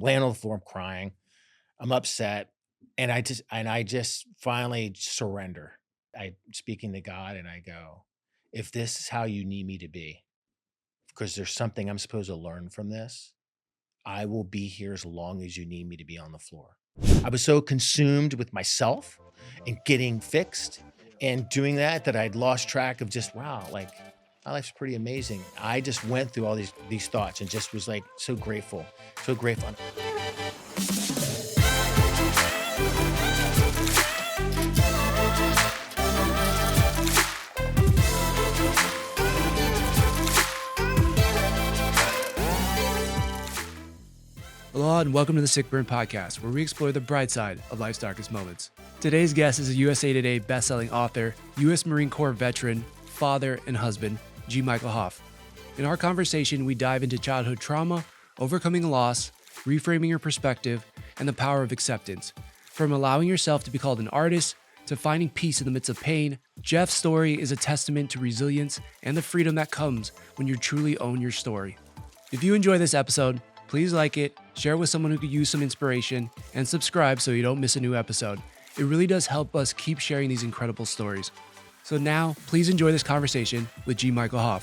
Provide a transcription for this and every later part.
laying on the floor, I'm crying, I'm upset, and I just finally surrender. I speaking to God, and I go, if this is how you need me to be, because there's something I'm supposed to learn from this, I will be here as long as you need me to be on the floor. I was so consumed with myself and getting fixed and doing that I'd lost track of just, wow, like my life's pretty amazing. I just went through all these thoughts and just was like so grateful, so grateful. Aloha and welcome to the Sick Burn Podcast, where we explore the bright side of life's darkest moments. Today's guest is a USA Today bestselling author, U.S. Marine Corps veteran, father, and husband, G. Michael Hopf. In our conversation, we dive into childhood trauma, overcoming loss, reframing your perspective, and the power of acceptance. From allowing yourself to be called an artist to finding peace in the midst of pain, Geoff's story is a testament to resilience and the freedom that comes when you truly own your story. If you enjoy this episode, please like it, share it with someone who could use some inspiration, and subscribe so you don't miss a new episode. It really does help us keep sharing these incredible stories. So now, please enjoy this conversation with G. Michael Hopf.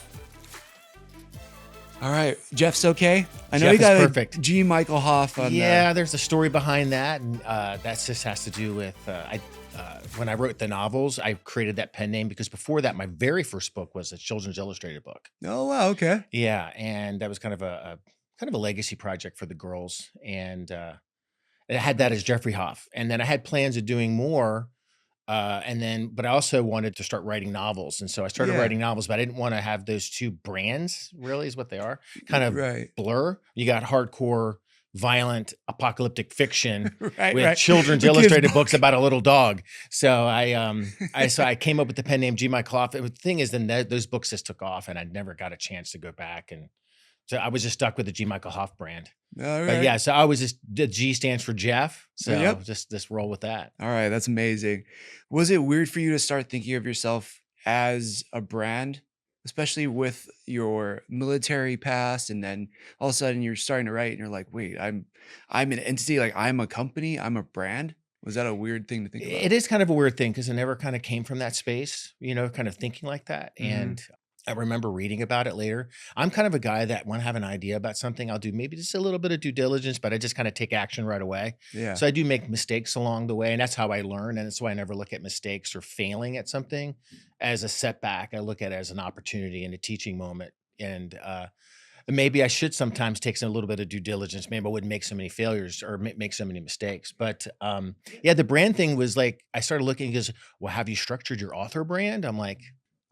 All right, Geoff's okay? I know Geoff you got is a perfect. G. Michael Hopf on There's a story behind that, and that just has to do with when I wrote the novels, I created that pen name because before that, my very first book was a children's illustrated book. Oh, wow, okay. Yeah, and that was kind of a legacy project for the girls, and I had that as Jeffrey Hopf, and then I had plans of doing more, but I also wanted to start writing novels, and so I started writing novels, but I didn't want to have those two brands. Really, is what they are, kind of blur. You got hardcore, violent, apocalyptic fiction with children's illustrated books about a little dog. So I came up with the pen name G. Michael Hopf. The thing is, then those books just took off, and I never got a chance to go back and. So I was just stuck with the G. Michael Hopf brand. All right. But yeah, so I was just, the G stands for Geoff. So just roll with that. All right, that's amazing. Was it weird for you to start thinking of yourself as a brand, especially with your military past, and then all of a sudden you're starting to write and you're like, wait, I'm an entity, like I'm a company, I'm a brand? Was that a weird thing to think about? It is kind of a weird thing because I never kind of came from that space, kind of thinking like that. And I remember reading about it later. I'm kind of a guy that when I have an idea about something, I'll do maybe just a little bit of due diligence, but I just kind of take action right away. Yeah. So I do make mistakes along the way, and that's how I learn. And that's why I never look at mistakes or failing at something as a setback. I look at it as an opportunity and a teaching moment. And maybe I should sometimes take some a little bit of due diligence. Maybe I wouldn't make so many failures or make so many mistakes. But the brand thing was like, I started looking and goes, well, have you structured your author brand? I'm like,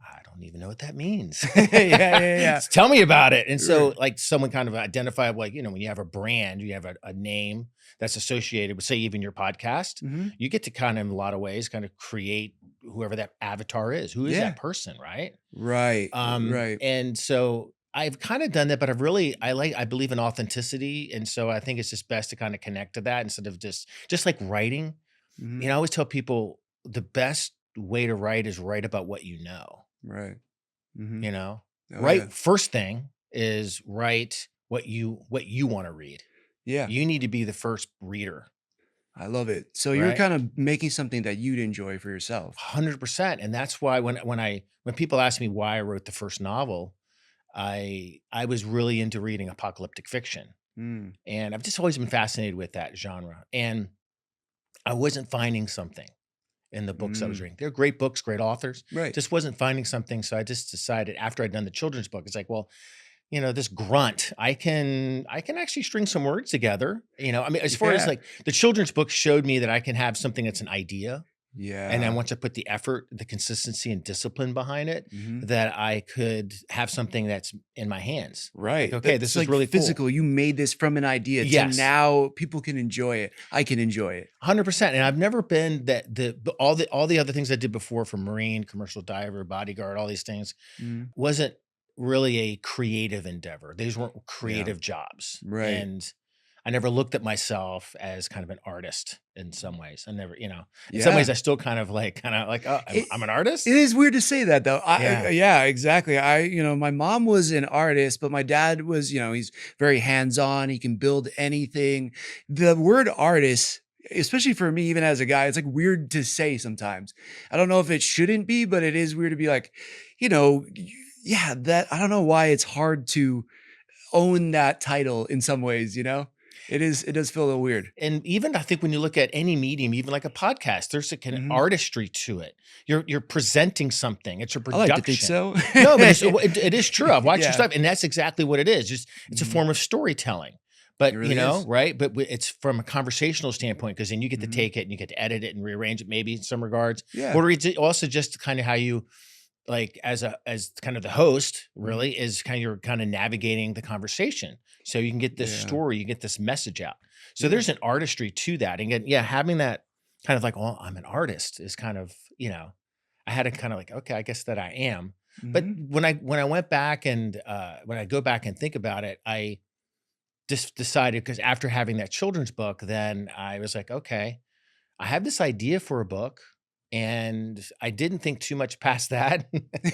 I don't even know what that means. Yeah. Tell me about it. And so like someone kind of identified, like, when you have a brand, you have a name that's associated with, say, even your podcast, you get to kind of, in a lot of ways, kind of create whoever that avatar is. Who is that person, right? Right. Right. And so I've kind of done that, but I believe in authenticity. And so I think it's just best to kind of connect to that instead of just like writing. I always tell people the best way to write is write about what you know. Right. First thing is write what you want to read. Yeah. You need to be the first reader. I love it. So you're kind of making something that you'd enjoy for yourself. 100%. And that's why when people ask me why I wrote the first novel, I was really into reading apocalyptic fiction. And I've just always been fascinated with that genre. And I wasn't finding something in the books I was reading. They're great books, great authors. Right. Just wasn't finding something. So I just decided after I'd done the children's book, it's like, well, this grunt, I can actually string some words together. As far as like the children's book showed me that I can have something that's an idea. Yeah. And then once I put the effort, the consistency and discipline behind it, that I could have something that's in my hands. Right. Like, okay, this is like really physical. Cool. You made this from an idea to now people can enjoy it. I can enjoy it. 100%. And I've never been all the other things I did before, from Marine, commercial diver, bodyguard, all these things, wasn't really a creative endeavor. These weren't creative jobs. Right. And I never looked at myself as kind of an artist in some ways. I never, in some ways Yeah. I still kind of like, oh, It I'm an it artist. is weird to say that though. Yeah. Yeah, exactly. My mom was an artist, but my dad was, he's very hands-on. He can build anything. The word artist, especially for me, even as a guy, it's like weird to say sometimes. I don't know if it shouldn't be, but it is weird to be like, yeah, that I don't know why it's hard to own that title in some ways. It does feel a little weird. And even I think when you look at any medium, even like a podcast, there's a kind of Mhm. artistry to it. You're presenting something. It's a I like to think production. so. No, but it is true. I've watched your Yeah. stuff, and that's exactly what it is. Just it's a Mhm. form of storytelling. It But really is. right? But it's from a conversational standpoint because then you get to Mhm. take it and you get to edit it and rearrange it, maybe in some regards, Yeah. or it's also just kind of how you like as kind of the host Mhm. really is kind of you're kind of navigating the conversation so you can get this Yeah. story, you get this message out. So Yeah. there's an artistry to that. And again, yeah, having that kind of like, well, I'm an artist is kind of, I had to kind of like, okay, I guess that I am. But Mhm. when I went back and when I go back and think about it, I just decided because after having that children's book, then I was like, okay, I have this idea for a book, and I didn't think too much past that.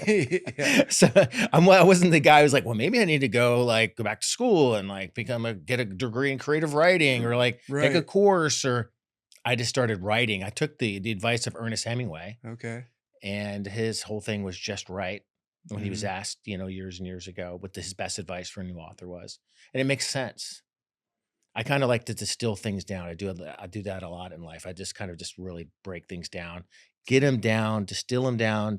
Yeah. So I wasn't the guy who's like, well, maybe I need to go back to school and like get a degree in creative writing or like take a Right. course. Or I just started writing. I took the advice of Ernest Hemingway, Okay. and his whole thing was just right when he was Mhm. asked, years and years ago, what his best advice for a new author was, and it makes sense. I kinda like to distill things down. I do that a lot in life. I just kind of just really break things down, get them down, distill them down,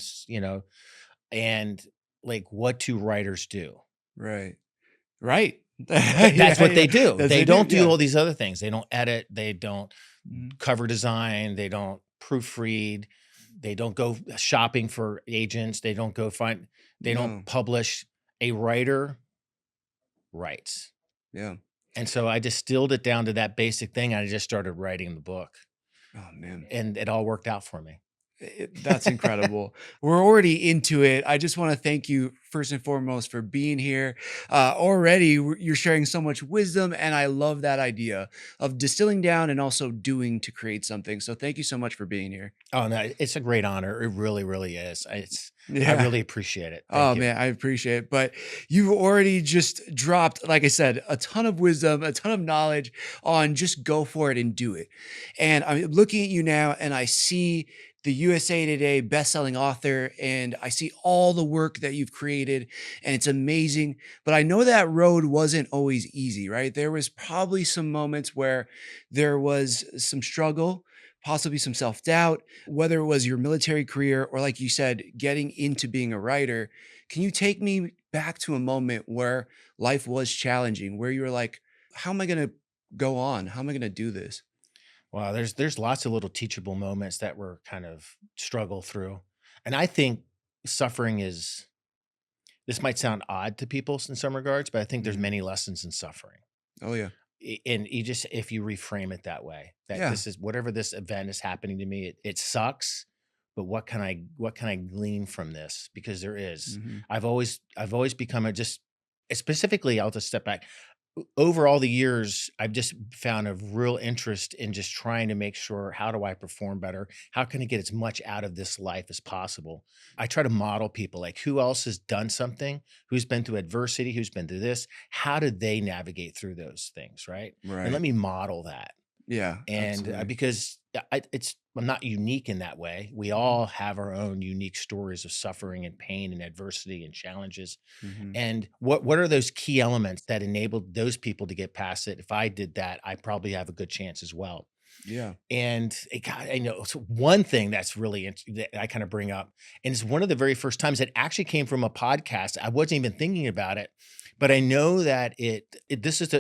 and, like, what do writers do? Right. Right. That's Yeah, what yeah. they do. As They they do, don't do yeah. all these other things. They don't edit, they don't Mhm. cover design, they don't proofread, they don't go shopping for agents, they don't No. publish. A writer writes. Yeah. And so I distilled it down to that basic thing, and I just started writing the book. Oh, man. And it all worked out for me. That's incredible. We're already into it. I just want to thank you first and foremost for being here. You're sharing so much wisdom, and I love that idea of distilling down and also doing to create something. So thank you so much for being here. Oh, no, it's a great honor. It really, really is. I Yeah. really appreciate it. Oh Thank you. man, I appreciate it. But you've already just dropped, like I said, a ton of wisdom, a ton of knowledge on just go for it and do it. And I'm looking at you now and I see the USA Today best-selling author and I see all the work that you've created and it's amazing. But I know that road wasn't always easy, right? There was probably some moments where there was some struggle, possibly some self-doubt, whether it was your military career or like you said, getting into being a writer. Can you take me back to a moment where life was challenging, where you were like, how am I going to go on? How am I going to do this? Wow, there's lots of little teachable moments that we're kind of struggle through. And I think suffering is this might sound odd to people in some regards, but I think there's Mhm. many lessons in suffering. Oh, yeah. And you just if you reframe it that way, that Yeah. this is whatever this event is happening to me, it sucks, but what can I glean from this? Because there is. Hmm. I've always become a just specifically, I'll just step back. Over all the years, I've just found a real interest in just trying to make sure how do I perform better? How can I get as much out of this life as possible? I try to model people like who else has done something, who's been through adversity, who's been through this. How did they navigate through those things? Right. And let Right. me model that. Yeah, And absolutely. because I'm not unique in that way. We Hmm. all have our own unique stories of suffering and pain and adversity and challenges. Hmm. And what are those key elements that enabled those people to get past it? If I did that, I probably have a good chance as well. Yeah. And I know so one thing that's really that I kind of bring up, and it's one of the very first times it actually came from a podcast. I wasn't even thinking about it, but I know that this is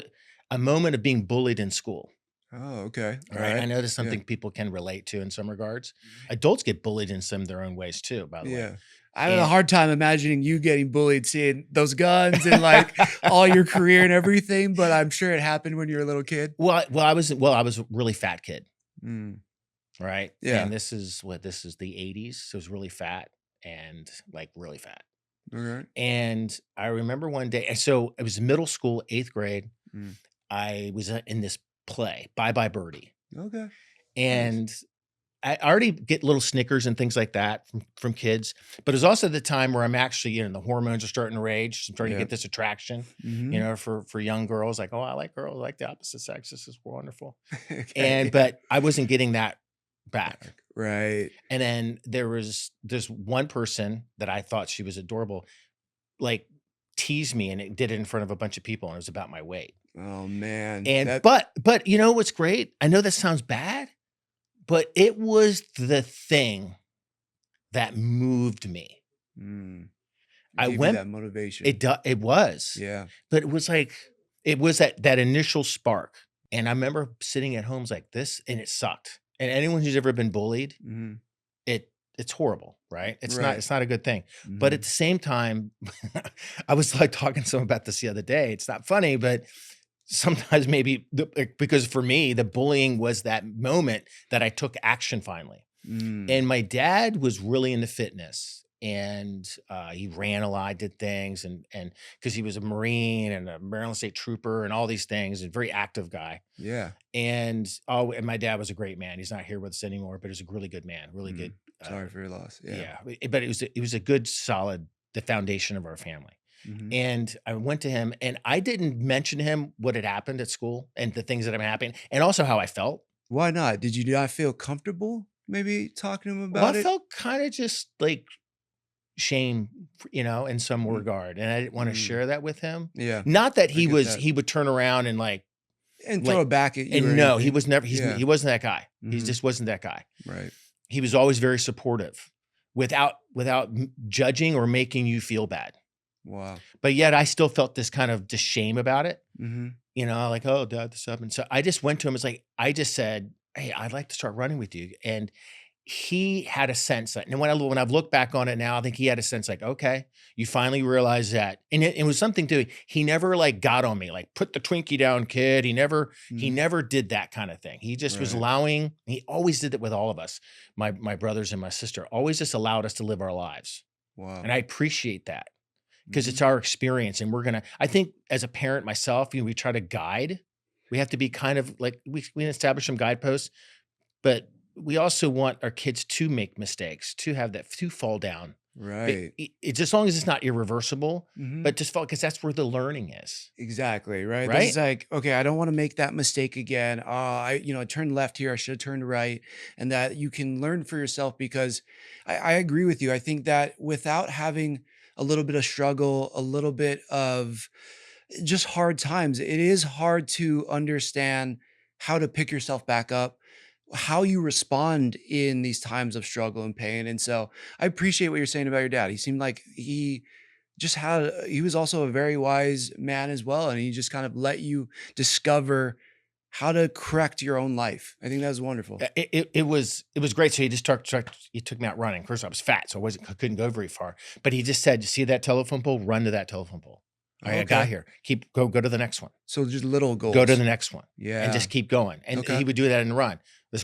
a moment of being bullied in school. Oh, okay. All Right. I right. know that's Yeah. something people can relate to in some regards. Mhm. Adults get bullied in some of their own ways too, by the way. Yeah. I have a And hard time imagining you getting bullied, seeing those guns and like all your career and everything, but I'm sure it happened when you were a little kid. I was a really fat kid, Mm. right? And Yeah. this is the 80s. So I was really fat and like really fat. All right. And I remember one day, and so it was middle school, eighth grade. Mm. I was in this play, Bye Bye Birdie, Okay. Nice. and I already get little Snickers and things like that from kids, but it's also the time where I'm actually, the hormones are starting to rage. I'm starting to Yeah. get this attraction, Mm-hmm. for young girls. Like, oh, I like girls, I like the opposite sex. This is wonderful. Okay. And Yeah. but I wasn't getting that back. Back. Right. And then there was this one person that I thought she was adorable, like teased me, and it did it in front of a bunch of people, and it was about my weight. Oh man. And That. but you know what's great? I know that sounds bad, but it was the thing that moved me. Mm, I gave you went that motivation. it was, Yeah. but it was like it was that initial spark, and I remember sitting at home like this, and it sucked. And anyone who's ever been bullied, Mm-hmm. it's horrible, right? Right. It's not a good thing. But Mm-hmm. at the same time, I was like talking to someone about this the other day. It's not funny, but sometimes maybe because for me, the bullying was that moment that I took action finally. Mm. And my dad was really into fitness, and he ran a lot, did things, and because he was a Marine and a Maryland State Trooper and all these things, a very active guy. Yeah. And my dad was a great man. He's not here with us anymore, but he was a really good man, really Mm. good. Sorry for your loss. Yeah. Yeah, but it was a good, solid, the foundation of our family. Mm-hmm. And I went to him, and I didn't mention to him what had happened at school and the things that have happened, and also how I felt. Why not? Did you not feel comfortable maybe talking to him Well, I about it? felt kind of just like shame, in some Mm. regard, and I didn't want to Mm. share that with him. Yeah. Not that I get that. he would turn around and And throw like, it back at you or and no, he anything. was never. Yeah. He wasn't that guy. He Mm-hmm. just wasn't that guy. Right. He was always very supportive, without judging or making you feel bad. Wow. But yet, I still felt this kind of just shame about it. Mm-hmm. Like, oh, Dad, this happened. So I just went to him. It's like I just said, "Hey, I'd like to start running with you." And he had a sense that, and when I've looked back on it now, I think he had a sense like, okay, you finally realize that, and it was something too. He never like got on me, like put the Twinkie down, kid. He Mm-hmm. never did that kind of thing. He just was Right. allowing. He always did it with all of us, my brothers and my sister. Always just allowed us to live our lives, Wow. and I appreciate that because Mm-hmm. it's our experience, and I think as a parent myself, we try to guide. We have to be kind of like we establish some guideposts, but we also want our kids to make mistakes, to fall down. Right. It's as long as it's not irreversible, Mm-hmm. but just fall because that's where the learning is, Exactly, right? This is right? like, okay, I don't want to make that mistake again. I turned left here. I should have turned right. And that you can learn for yourself because I agree with you. I think that without having a little bit of struggle, a little bit of just hard times, it is hard to understand how to pick yourself back up, how you respond in these times of struggle and pain. And so I appreciate what you're saying about your dad. He seemed like he was also a very wise man as well. And he just kind of let you discover how to correct your own life. I think that was wonderful. It was great. So he just he took me out running. Of course, I was fat, so I couldn't go very far. But he just said, "You see that telephone pole? Run to that telephone pole. All right, I got Okay. here. Go to the next one. So just little goals. Go to the next one, and Yeah. just keep going." And Okay. he would do that in the run.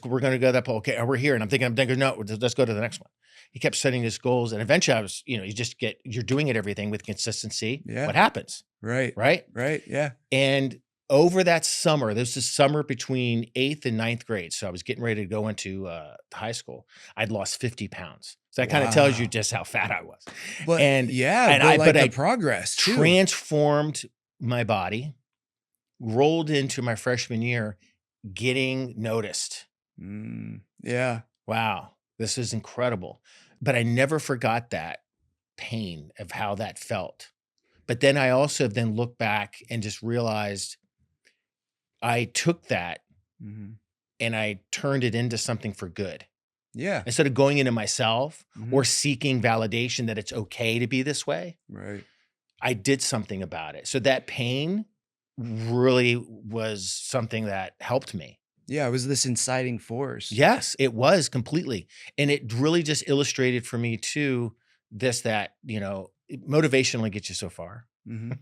We're going to go to that pole. Okay, we're here, and I'm thinking, no, let's go to the next one. He kept setting his goals, and eventually, I was, you're doing it everything with consistency. Yeah. What happens, Right. right? Right. Yeah. And over that summer, this is summer between 8th and ninth grade. So I was getting ready to go into high school. I'd lost 50 pounds. So that kind of tells you Wow. just how fat I was. But And yeah, and but I like but the I progress too. transformed my body, rolled into my freshman year, getting noticed. Yeah. Wow, this is incredible. But I never forgot that pain of how that felt. But then I also then looked back and just realized I took that Mhm. and I turned it into something for good. Yeah. Instead of going into myself Mhm. or seeking validation that it's okay to be this way, Right. I did something about it. So that pain really was something that helped me. Yeah. It was this inciting force. Yes, it was completely. And it really just illustrated for me too, that, motivation only gets you so far. Mhm.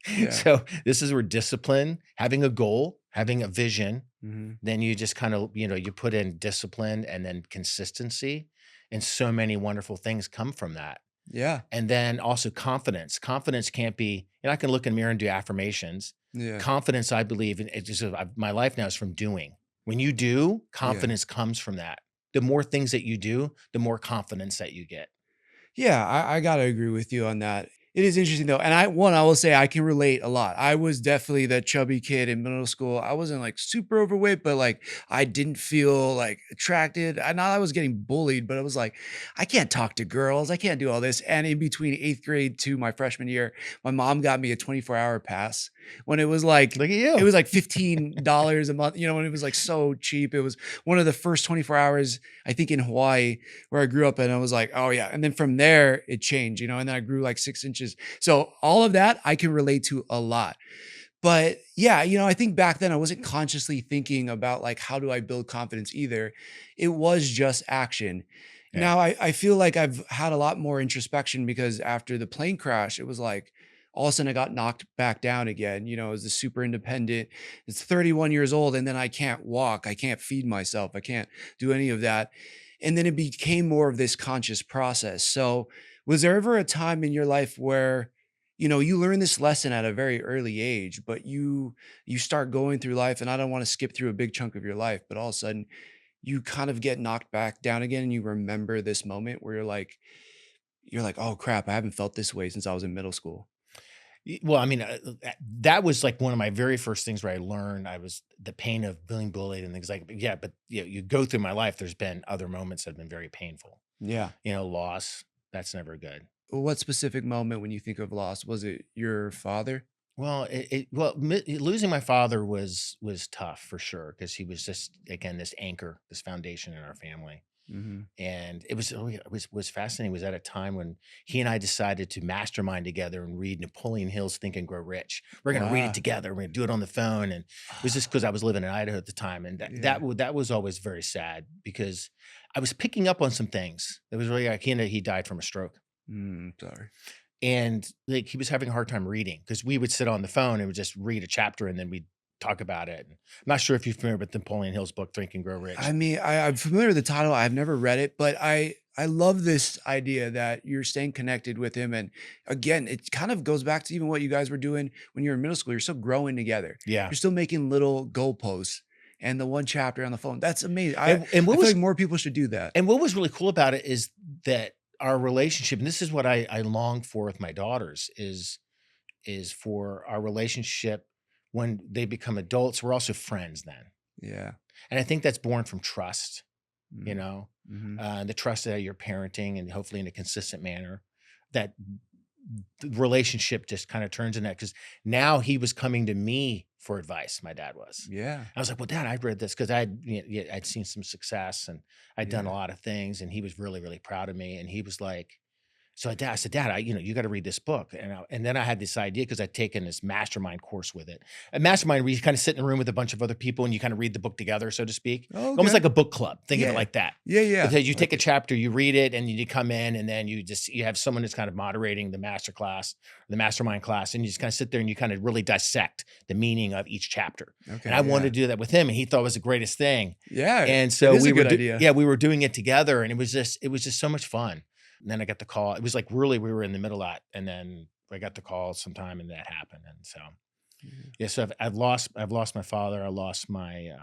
Yeah. So this is where discipline, having a goal, having a vision, Mhm. then you just kind of, you put in discipline and then consistency. And so many wonderful things come from that. Yeah. And then also confidence. Confidence can't be, I can look in the mirror and do affirmations, Yeah. Confidence, I believe, and it just my life now is from doing. When you do, Yeah. confidence comes from that. The more things that you do, the more confidence that you get. Yeah, I gotta agree with you on that. It is interesting though, and I will say I can relate a lot. I was definitely that chubby kid in middle school. I wasn't like super overweight, but like I didn't feel like attracted. I Not that I was getting bullied, but it was like I can't talk to girls. I can't do all this. And in between eighth grade to my freshman year, my mom got me a 24-hour pass when Look at it you. was like $15 a month. When it was like so cheap. It was one of the first 24 hours I think in Hawaii where I grew up, and I was like, oh yeah. And then from there it changed, and then I grew like 6 inches. So all of that I can relate to a lot. But yeah, I think back then I wasn't consciously thinking about like how do I build confidence either. It was just action. Yeah. Now I feel like I've had a lot more introspection because after the plane crash, it was like all of a sudden I got knocked back down again. As a super independent, it's 31 years old, and then I can't walk, I can't feed myself, I can't do any of that. And then it became more of this conscious process. So was there ever a time in your life where you learn this lesson at a very early age, but you start going through life, and I don't want to skip through a big chunk of your life, but all of a sudden you kind of get knocked back down again, and you remember this moment where you're like, "Oh crap, I haven't felt this way since I was in middle school." Well, I mean, that was like one of my very first things where I learned I was the pain of being bullied and things like. Yeah, but you go through my life. There's been other moments that have been very painful. Yeah. Loss. That's never good. What specific moment when you think of loss? Was it your father? Well, losing my father was tough for sure because he was just again this anchor, this foundation in our family. Mhm. And it was fascinating. It was at a time when he and I decided to mastermind together and read Napoleon Hill's Think and Grow Rich. We're going to read it Wow. together. We're going to do it on the phone, and it was just because I was living in Idaho at the time, and Yeah. that was always very sad because I was picking up on some things. It was really like he died from a stroke, Sorry. and like he was having a hard time reading because we would sit on the phone and would just read a chapter, and then we'd talk about it. And I'm not sure if you're familiar with Napoleon Hill's book Think and Grow I Rich. mean, I'm familiar with the title. I've never read it, but I love this idea that you're staying connected with him. And again, it kind of goes back to even what you guys were doing when you were in middle school. You're still growing together. Yeah. You're still making little goalposts and the one chapter on the phone. That's amazing. And I what feel was like more people should do that. And what was really cool about it is that our relationship, and this is what I long for with my daughters, is for our relationship when they become adults. We're also friends then, Yeah. and I think that's born from trust. You Mm. know, Hmm. the trust that you're parenting, and hopefully in a consistent manner. That the relationship just kind of turns in that because now he was coming to me for advice. My dad was. Yeah. I was like, "Well, Dad, I've read this because I'd seen some success and I'd done a Yeah. lot of things, and he was really, really proud of me." And he was like, I said, "Dad, you got to read this book." And then I had this idea because I'd taken this mastermind course with it. A mastermind where you kind of sit in a room with a bunch of other people and you kind of read the book together, so to speak, Oh, almost okay. like a book club. Think of it Yeah. like that. Yeah. Yeah. Because you take Like a it. chapter, you read it, and you come in, and then you have someone who's kind of moderating the master class, the mastermind class, and you just kind of sit there and you kind of really dissect the meaning of each chapter. And I Okay. wanted Yeah. to do that with him, and he thought it was the greatest thing. Yeah. And It so is a good idea. we were doing it together, and it was just so much fun. And then I got the call. It was like really we were in the middle of that, and then I got the call sometime, and that happened. And so Mhm. yeah, so I've lost my father. I lost my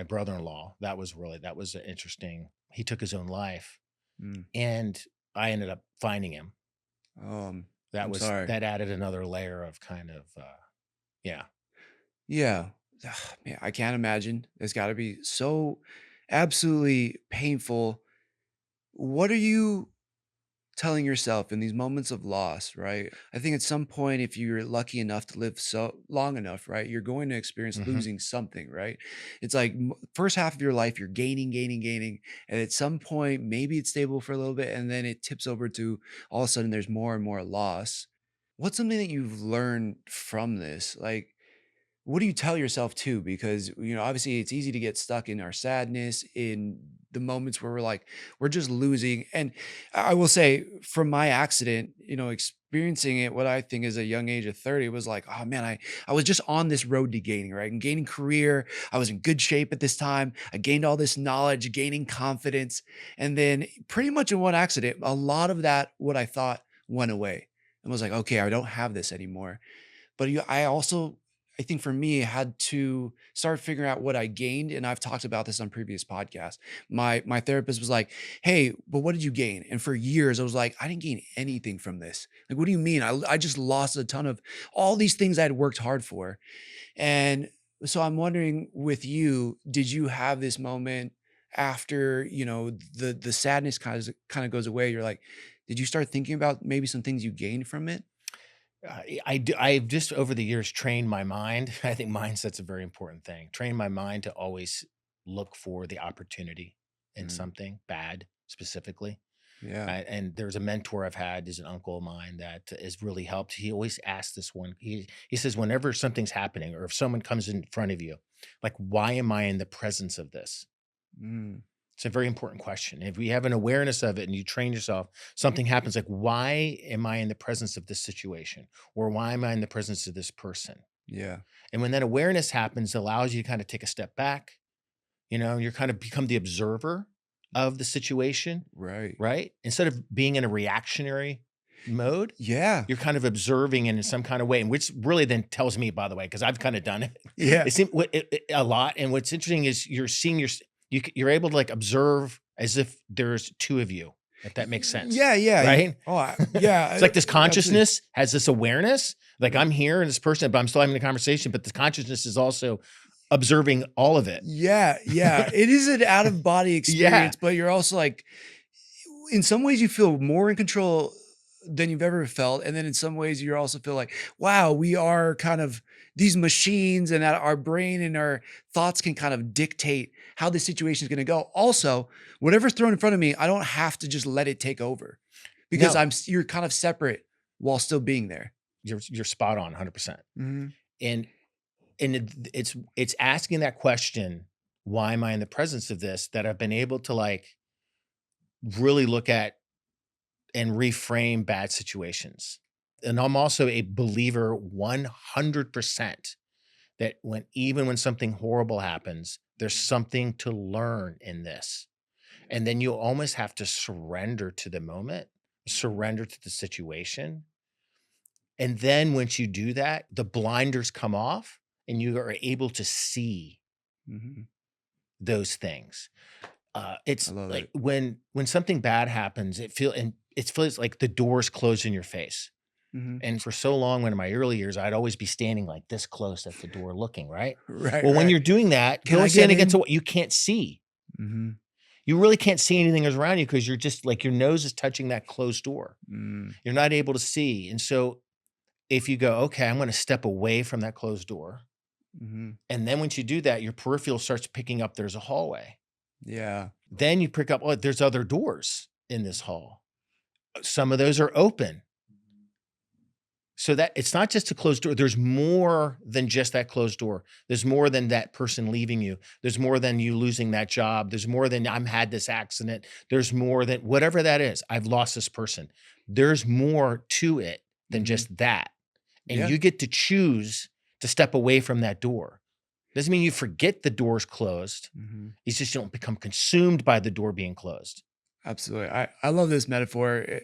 brother-in-law. That was an interesting. He took his own life, Mm. and I ended up finding him. I'm sorry. That added another layer of kind of yeah. Yeah. Man, I can't imagine. It's got to be so absolutely painful. What are you telling yourself in these moments of loss, right? I think at some point, if you're lucky enough to live so long enough, right, you're going to experience Hmm. losing something, right? It's like first half of your life, you're gaining, gaining, gaining. And at some point, maybe it's stable for a little bit and then it tips over to all of a sudden there's more and more loss. What's something that you've learned from this? Like, what do you tell yourself too? Because, obviously it's easy to get stuck in our sadness, in the moments where we're like, we're just losing. And I will say, from my accident, experiencing it, what I think is a young age of 30 was like, oh man, I was just on this road to gaining, right? And gaining career. I was in good shape at this time. I gained all this knowledge, gaining confidence. And then pretty much in one accident, a lot of that, what I thought went away and was like, okay, I don't have this anymore. But I also I think for me, had to start figuring out what I gained. And I've talked about this on previous podcasts. My therapist was like, "Hey, but what did you gain?" And for years, I was like, "I didn't gain anything from this. Like, what do you mean? I just lost a ton of all these things I had worked hard for." And so I'm wondering with you, did you have this moment after, the sadness kind of goes away? You're like, did you start thinking about maybe some things you gained from it? I've just over the years trained my mind. I think mindset's a very important thing. Train my mind to always look for the opportunity in Mm, something bad, specifically. yeah. And there's a mentor I've had, is an uncle of mine that has really helped. He always asks this one. He says, whenever something's happening or if someone comes in front of you, like, why am I in the presence of this? Mm, It's a very important question. If we have an awareness of it and you train yourself, something happens like, why am I in the presence of this situation? Or why am I in the presence of this person? yeah. And when that awareness happens, it allows you to kind of take a step back. You're kind of become the observer of the situation, Right. right? Instead of being in a reactionary mode, Yeah. you're kind of observing it in some kind of way, and which really then tells me, by the way, because I've kind of done it, Yeah. a lot. And what's interesting is you're seeing you're able to like observe as if there's two of you, if that makes sense, Yeah. Yeah. right? Oh, yeah. It's like this Absolutely. consciousness has this awareness, like Yeah. I'm here and this person, but I'm still having a conversation. But this consciousness is also observing all of it. Yeah. Yeah. It is an out of body Yeah, experience, but you're also like, in some ways you feel more in control than you've ever felt, and then in some ways you also feel like, wow, we are kind of these machines, and that our brain and our thoughts can kind of dictate how the situation is going to go. Also, whatever's thrown in front of me, I don't have to just let it take over, because no, you're kind of separate while still being there. you're spot on, 100%. Mhm. And it's asking that question, why am I in the presence of this, that I've been able to like really look at and reframe bad situations. And I'm also a believer 100% that even when something horrible happens, there's something to learn in this. And then you almost have to surrender to the moment, surrender to the situation. And then once you do that, the blinders come off and you are able to see Mhm. those things. I It's love like it. when something bad happens, it feels like the doors close in your face. Mhm. And for so long, when in my early years, I'd always be standing like this close at the door looking, right? Right, Well, when right. you're doing that, Can go I and get stand against in? what you can't see. Mhm. You really can't see anything that's around you because you're just like your nose is touching that closed door. Mm. You're not able to see. And so if you go, okay, I'm going to step away from that closed door. Mhm. And then once you do that, your peripheral starts picking up there's a hallway. Yeah. Then you pick up, oh, there's other doors in this hall. Some of those are open. So that it's not just a closed door. There's more than just that closed door. There's more than that person leaving you. There's more than you losing that job. There's more than I'm had this accident. There's more than whatever that is. I've lost this person. There's more to it than Mhm. just that. And Yeah. you get to choose to step away from that door. Doesn't mean you forget the door's closed. Mhm. It's just you don't become consumed by the door being closed. Absolutely. I love this metaphor.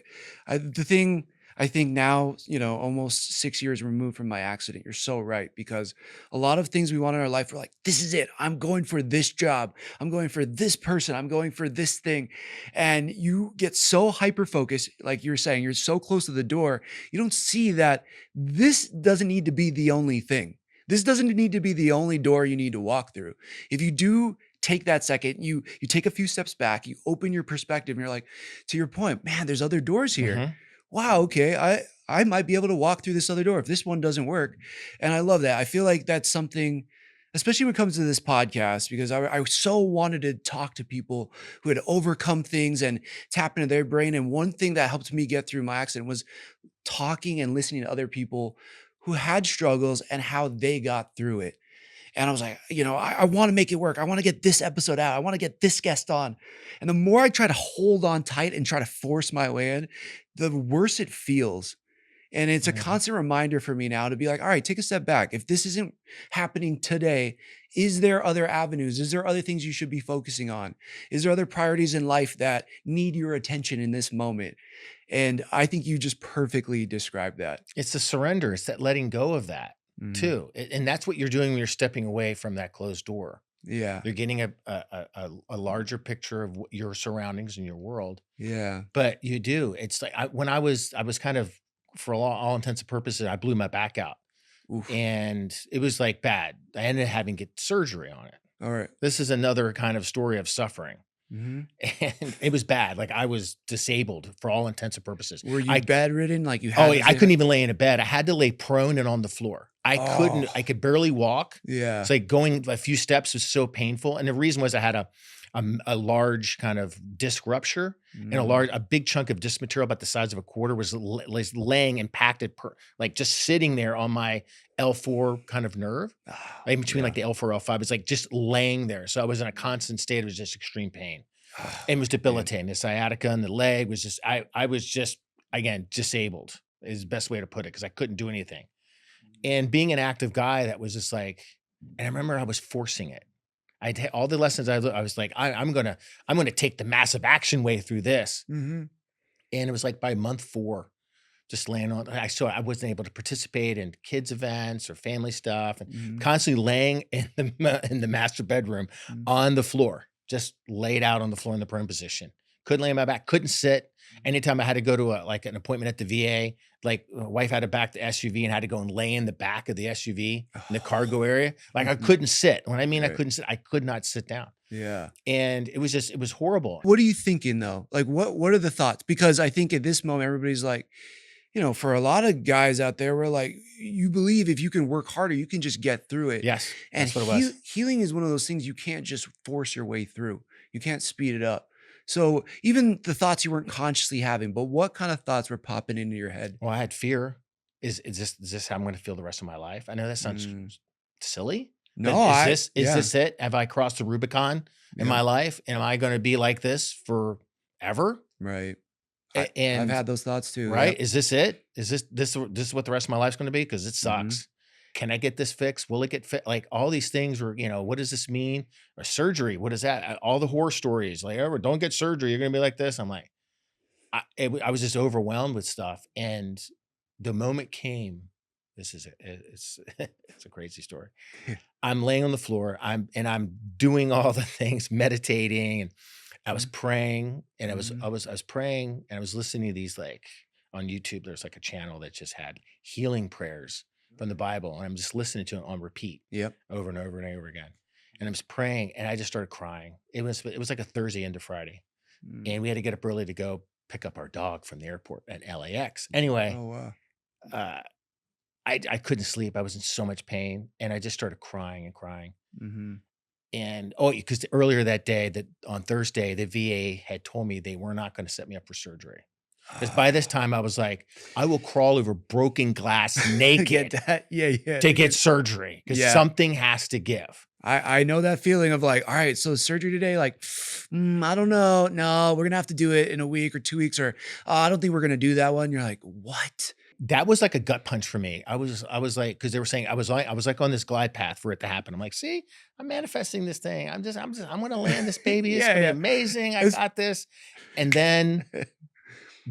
The thing I think now, almost 6 years removed from my accident, you're so right. Because a lot of things we want in our life, we're like, this is it. I'm going for this job. I'm going for this person. I'm going for this thing. And you get so hyper focused, like you're saying, you're so close to the door, you don't see that this doesn't need to be the only thing. This doesn't need to be the only door you need to walk through. If you do take that second, you take a few steps back, you open your perspective, and you're like, to your point, man, there's other doors here. Mhm. Wow, okay, I might be able to walk through this other door if this one doesn't work. And I love that. I feel like that's something, especially when it comes to this podcast, because I so wanted to talk to people who had overcome things and tap into their brain. And one thing that helped me get through my accident was talking and listening to other people who had struggles and how they got through it. And I was like, I want to make it work. I want to get this episode out. I want to get this guest on. And the more I try to hold on tight and try to force my way in, the worse it feels. And it's a Mhm. constant reminder for me now to be like, all right, take a step back. If this isn't happening today, is there other avenues? Is there other things you should be focusing on? Is there other priorities in life that need your attention in this moment? And I think you just perfectly described that. It's the surrender. It's that letting go of that. Mm. too. And that's what you're doing when you're stepping away from that closed door. Yeah. You're getting a larger picture of your surroundings and your world. Yeah. But you do. It's like when I was kind of, for all intents and purposes, I blew my back out, Oof. and it was like bad. I ended up having to get surgery on it. All right. This is another kind of story of suffering. Mm-hmm. And it was bad. Like, I was disabled for all intents and purposes. Were you I bedridden? Like you Oh, had yeah, to I say couldn't that? even lay in a bed. I had to lay prone and on the floor. Oh, I could barely walk. yeah. It's like going a few steps was so painful. And the reason was I had a large kind of disc rupture, and Mm. a big chunk of disc material about the size of a quarter was laying impacted, like just sitting there on my L4 kind of nerve, Ah, right in between yeah. like the L4, L5. It's like just laying there. So I was in a constant state of just extreme pain. Ah, And it was man. debilitating. The sciatica in the leg was just, I was just, again, disabled is the best way to put it, because I couldn't do anything. And being an active guy, that was just like, and I remember I was forcing it. All the lessons I was like, I'm gonna take the massive action way through this. Mm-hmm. And it was like by month 4, just laying on. I wasn't able to participate in kids events or family stuff, and Mm-hmm. constantly laying in in the master bedroom Mm-hmm. on the floor, just laid out on the floor in the prone position. Couldn't lay on my back, couldn't sit. Anytime I had to go to like an appointment at the VA, like my wife had to back the SUV and had to go and lay in the back of the SUV in the cargo area. Like, I Mhm. couldn't sit. When I mean I Right. couldn't sit, I could not sit down. Yeah. And it was horrible. What are you thinking though? Like what are the thoughts? Because I think at this moment everybody's like, for a lot of guys out there, we're like, you believe if you can work harder, you can just get through it. Yes, And that's what it was. healing is one of those things you can't just force your way through. You can't speed it up. So even the thoughts you weren't consciously having, but what kind of thoughts were popping into your head? Well, I had fear. Is this how I'm gonna feel the rest of my life? I know that sounds Mm. silly, but No, is yeah, this it? Have I crossed the Rubicon in yeah, my life? Am I gonna be like this forever? right. I've And had those thoughts too. right, Yep. is this it? Is this is what the rest of my life's gonna be? Because it Hmm. sucks. Can I get this fixed? Will it get fit? Like, all these things were, what does this mean? Or surgery? What is that? All the horror stories, like, oh, don't get surgery. You're gonna be like this. I'm like, I was just overwhelmed with stuff. And the moment came. It's it's a crazy story. I'm laying on the floor. I'm doing all the things, meditating, and I was praying, and Mm-hmm. I was praying, and I was listening to these, like, on YouTube. There's like a channel that just had healing prayers from the Bible, and I'm just listening to it on repeat Yep. over and over and over again. And I was praying, and I just started crying. It was like a Thursday into Friday, Mm. and we had to get up early to go pick up our dog from the airport at LAX. Anyway, Oh wow. uh, I couldn't sleep. I was in so much pain, and I just started crying and crying. Mm-hmm. And because earlier that day, that on Thursday, the VA had told me they were not going to set me up for surgery. Because by this time, I was like, I will crawl over broken glass Get naked that? Yeah, yeah. to get surgery, because Yeah. something has to give. I know that feeling of like, all right, so surgery today, like, I don't know. No, we're gonna have to do it in a week or 2 weeks, or I don't think we're gonna do that one. You're like, what? That was like a gut punch for me. I was like, because they were saying I was like on this glide path for it to happen. I'm like, see, I'm manifesting this thing. I'm gonna land this baby. It's Yeah, gonna be yeah. amazing. I It's- got this. And then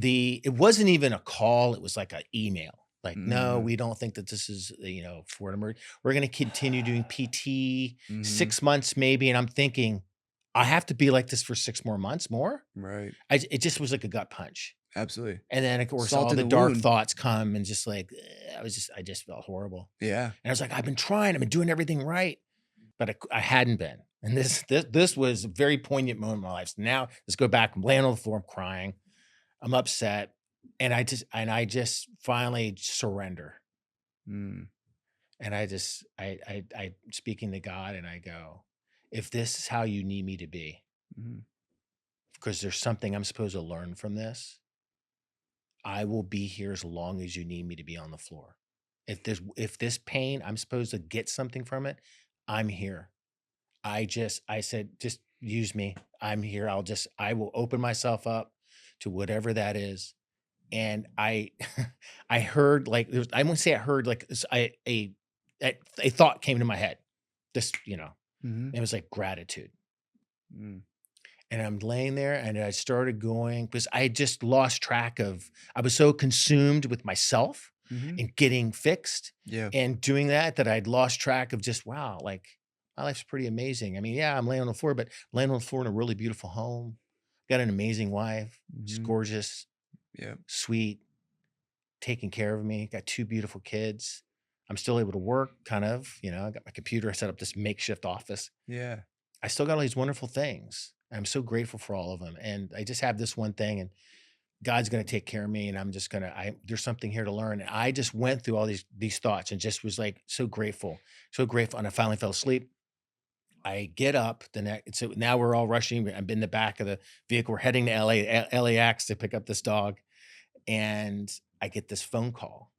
it wasn't even a call. It was like an email. Like, no, Mm, we don't think that this is, for an emergency. We're going to continue doing PT mhm, 6 months, maybe. And I'm thinking, I have to be like this for 6 more months more. right. It just was like a gut punch. Absolutely. And then, of course, Salt all in the the dark wound. thoughts come, and just like, I just felt horrible. Yeah. And I was like, I've been trying, I've been doing everything right, but I hadn't been. And this was a very poignant moment in my life. So now let's go back. I'm laying on the floor, I'm crying, I'm upset, and I just finally surrender. Mm, And I speaking to God, and I go, if this is how you need me to be, mhm, because there's something I'm supposed to learn from this, I will be here as long as you need me to be on the floor. If this pain, I'm supposed to get something from it, I'm here. I said, just use me. I'm here. I will open myself up to whatever that is. And I heard, like, I wouldn't say I heard, like, a thought came to my head. Just, mhm, it was like gratitude. mm, And I'm laying there, and I started going, because I had just lost track of, I was so consumed with myself, Mhm. and getting fixed Yeah. and doing that I'd lost track of just, wow, like my life's pretty amazing. I mean, yeah, I'm laying on the floor, but I'm laying on the floor in a really beautiful home. Got an amazing wife. She's Mhm. gorgeous, Yeah. sweet, taking care of me. Got two beautiful kids. I'm still able to work, kind of. I got my computer. I set up this makeshift office. Yeah. I still got all these wonderful things. I'm so grateful for all of them. And I just have this one thing, and God's going to take care of me. And I'm just going to, there's something here to learn. And I just went through all these thoughts and just was like so grateful, so grateful. And I finally fell asleep. I get up the next, so now we're all rushing. I'm in the back of the vehicle. We're heading to LAX to pick up this dog. And I get this phone call,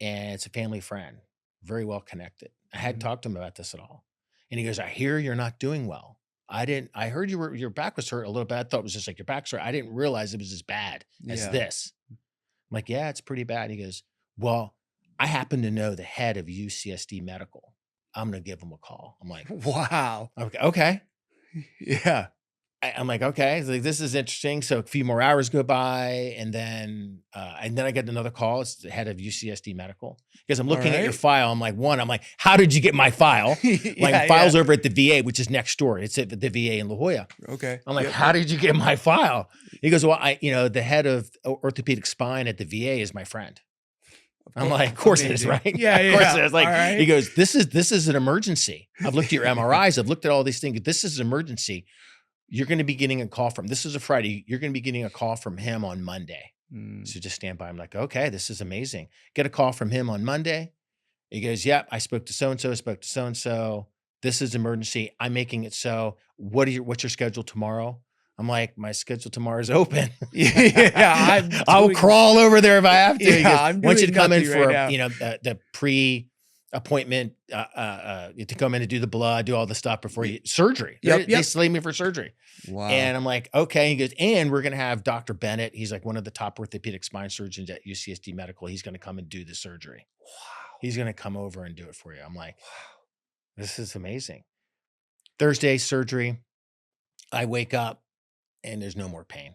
and it's a family friend, very well connected. I hadn't Mhm. talked to him about this at all. And he goes, I hear you're not doing well. I heard your back was hurt a little bit. I thought it was just like your back's hurt. I didn't realize it was as bad as Yeah. this. I'm like, yeah, it's pretty bad. He goes, well, I happen to know the head of UCSD Medical. I'm going to give him a call. I'm like, Wow. okay. Yeah. I'm like, okay, like, this is interesting. So a few more hours go by, and then I get another call. It's the head of UCSD Medical, because I'm All looking at your right. file. I'm like, how did you get my file? Like, Yeah, file's yeah. over at the VA, which is next door. It's at the VA in La Jolla. Okay. I'm like, Yep, how yep. did you get my file? He goes, well, the head of orthopedic spine at the VA is my friend. I'm like, of course it is, Amazing. right? Yeah, Of course yeah. it is. All Like, right. he goes, this is an emergency. I've looked at your MRIs. I've looked at all these things. This is an emergency. You're going to be getting a call from, this is a Friday. You're going to be getting a call from him on Monday. Mm. So just stand by. I'm like, okay, this is amazing. Get a call from him on Monday. He goes, yep, I spoke to so-and-so, spoke to so-and-so. This is emergency. I'm making it so. What's your schedule tomorrow? I'm like, my schedule tomorrow is open. Yeah, I'm I'll doing. crawl over there if I have to. He Yeah, goes, I'm want you doing to come in nothing for right now. the pre-appointment to come in and do the blood, do all the stuff before you surgery. Yep, They yep. slate me for surgery. Wow. And I'm like, okay. He goes, and we're gonna have Dr. Bennett. He's like one of the top orthopedic spine surgeons at UCSD Medical. He's gonna come and do the surgery. Wow. He's gonna come over and do it for you. I'm like, this is amazing. Thursday surgery. I wake up and there's no more pain.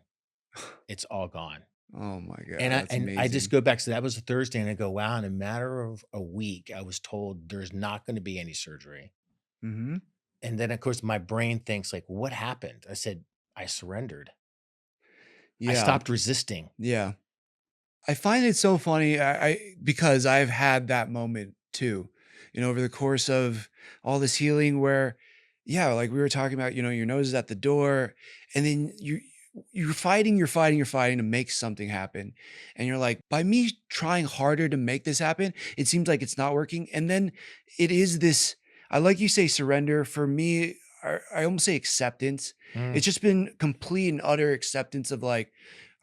It's all gone. Oh my God. And That's I just amazing. go back. So that was a Thursday, and I go, wow. In a matter of a week, I was told there's not going to be any surgery. Mm-hmm. And then, of course, my brain thinks, like, what happened? I said, I surrendered. I Yeah. stopped resisting. Yeah. I find it so funny. Because I've had that moment too, over the course of all this healing where, yeah, like we were talking about, your nose is at the door, and then you're fighting to make something happen. And you're like, by me trying harder to make this happen, it seems like it's not working. And then it is this, I like you say surrender. For me, I almost say acceptance. Mm, It's just been complete and utter acceptance of like,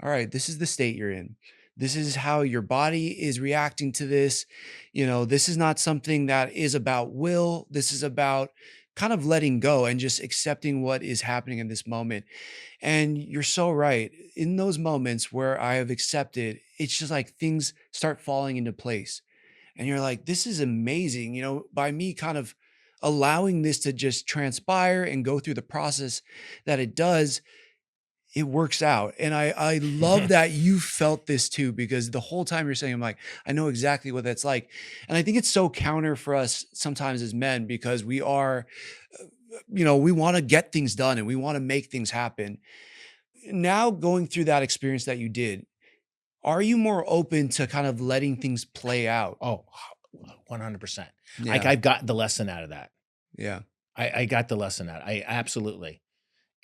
all right, this is the state you're in. This is how your body is reacting to this. This is not something that is about will. This is about kind of letting go and just accepting what is happening in this moment. And you're so right. In those moments where I have accepted, it's just like things start falling into place. And you're like, this is amazing. By me kind of allowing this to just transpire and go through the process that it does, it works out. And I love that you felt this too, because the whole time you're saying, I'm like, I know exactly what that's like. And I think it's so counter for us sometimes as men, because we are, we want to get things done and we want to make things happen. Now, going through that experience that you did, are you more open to kind of letting things play out? oh, 100%. Like, Yeah. I've gotten the lesson out of that. Yeah. I got the lesson out. I absolutely.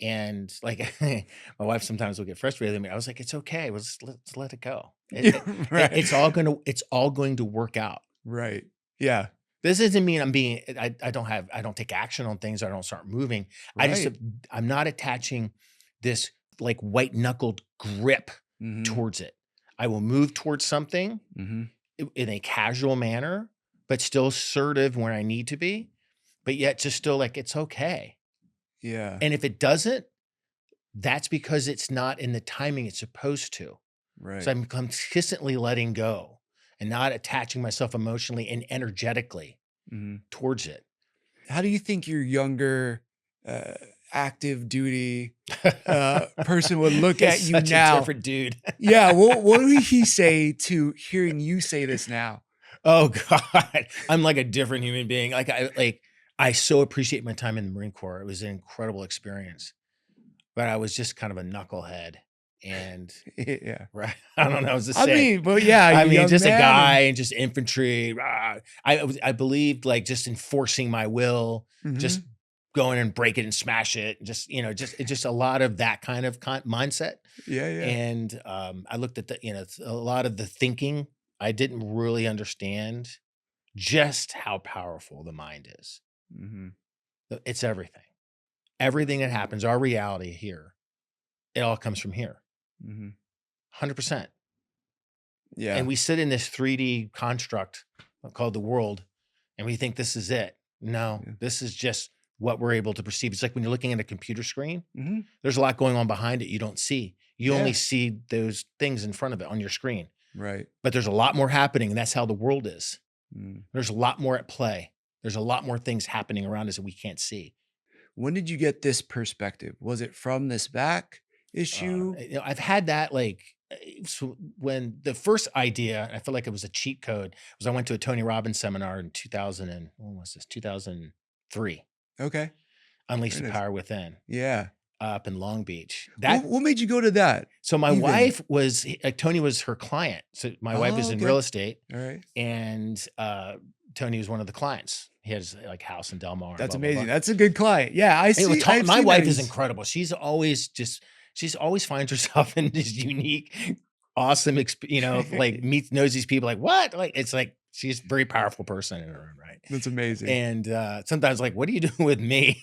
And like, my wife sometimes will get frustrated with me. I was like, it's okay. Let's let it go. Right. It's all going to work out. Right. Yeah. This doesn't mean I don't take action on things. I don't start moving. Right. I'm not attaching this like white knuckled grip Mm-hmm. towards it. I will move towards something Mm-hmm. in a casual manner, but still assertive when I need to be, but yet just still like, it's okay. Yeah. And if it doesn't, that's because it's not in the timing it's supposed to. Right. So I'm consistently letting go and not attaching myself emotionally and energetically Mm-hmm. towards it. How do you think your younger active duty person would look He's at you such a now. different dude. Yeah. What would he say to hearing you say this now? Oh God, I'm like a different human being. I so appreciate my time in the Marine Corps. It was an incredible experience, but I was just kind of a knucklehead, and Yeah. right, I don't know what to I say. mean, but yeah, I you're a mean, young just a man guy and and just infantry. I believed like just enforcing my will, just Mhm. going and break it and smash it. Just just a lot of that kind of mindset. Yeah, yeah. And I looked at a lot of the thinking. I didn't really understand just how powerful the mind is. Mhm. It's everything. Everything that happens, our reality here, it all comes from here. Mhm. 100%. And Yeah. we sit in this 3D construct called the world, and we think this is it. No, Yeah. this is just what we're able to perceive. It's like when you're looking at a computer screen, Mhm. there's a lot going on behind it you don't see. You only Yeah. see those things in front of it on your screen. Right. But there's a lot more happening, and that's how the world is. Mm. There's a lot more at play. There's a lot more things happening around us that we can't see. When did you get this perspective? Was it from this back issue? I've had that so when the first idea, I feel like it was a cheat code, was I went to a Tony Robbins seminar in 2000 and when was this? 2003. Okay. Unleash Very the nice. Power Within Yeah. up in Long Beach. What made you go to that So my even? wife was Tony was her client. So my wife was Oh, in okay. real estate, All right. and Tony was one of the clients. He has like house in Del Mar. And That's blah, blah, amazing. blah. That's a good client. Yeah, I Anyway, see. I've my seen that wife is he's incredible. She's always finds herself in this unique, awesome, knows these people like what? Like it's like she's a very powerful person in her own right. That's amazing. And sometimes like, what are you doing with me?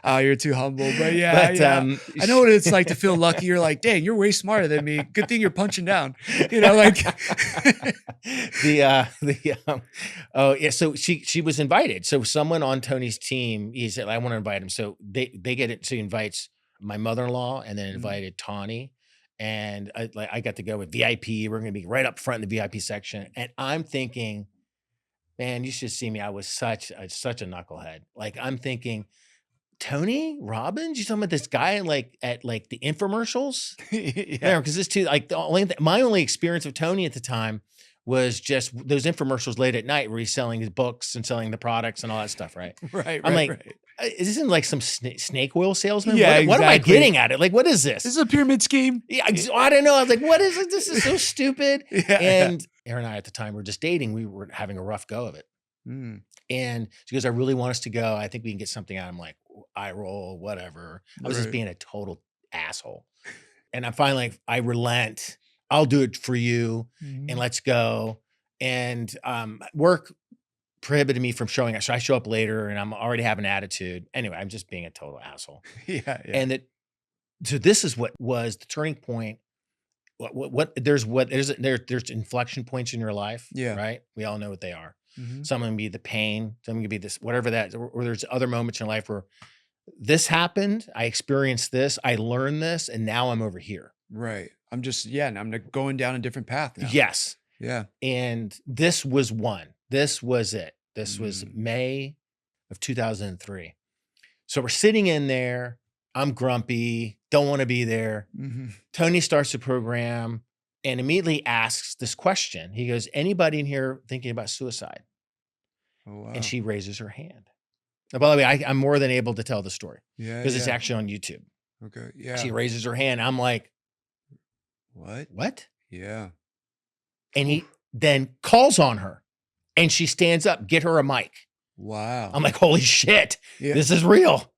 Oh, you're too humble. But yeah, But yeah. I know what it's like to feel lucky. You're like, dang, you're way smarter than me. Good thing you're punching down. Like oh yeah, so she was invited. So someone on Tony's team, he said, I want to invite him. So they get it. So he invites my mother-in-law and then Mhm. invited Tawny. And I got to go with VIP. We're gonna be right up front in the VIP section. And I'm thinking, man, you should see me. I was such a knucklehead. Like I'm thinking, Tony Robbins? You talking about this guy at the infomercials? Yeah. Yeah, because this too, like my only experience of Tony at the time was just those infomercials late at night where he's selling his books and selling the products and all that stuff, right? Right, I'm right, like, right. Isn't like some snake oil salesman? Yeah, What am I exactly. getting at it? Like, what is this? This is a pyramid scheme. Yeah, I don't know. I was like, what is it? This is so stupid. Yeah. And Aaron and I at the time were just dating. We were having a rough go of it. Mm, And she goes, I really want us to go. I think we can get something out. I'm like, I roll, whatever. I was just right. being a total asshole. And I'm finally like, I relent. I'll do it for you and Mhm. let's go. And work prohibited me from showing up. So I show up later and I'm already having attitude. Anyway, I'm just being a total asshole. Yeah, yeah. And so this is what was the turning point. There's inflection points in your life, Yeah. right? We all know what they are. Mhm. Some can be the pain, some can be this, whatever that, or there's other moments in life where this happened, I experienced this, I learned this, and now I'm over here. Right. I'm just, yeah, and I'm going down a different path now. Yes. Yeah. And this was one. This was it. This was Mm. May of 2003. So we're sitting in there. I'm grumpy, don't want to be there. Mhm. Tony starts the program and immediately asks this question. He goes, anybody in here thinking about suicide? Oh, wow. And she raises her hand. Now, by the way, I'm more than able to tell the story Yeah, because it's yeah. actually on YouTube. Okay. Yeah. She raises her hand. I'm like, What? what? Yeah. And he then calls on her and she stands up, get her a mic. Wow. I'm like, holy shit, Yeah. this is real.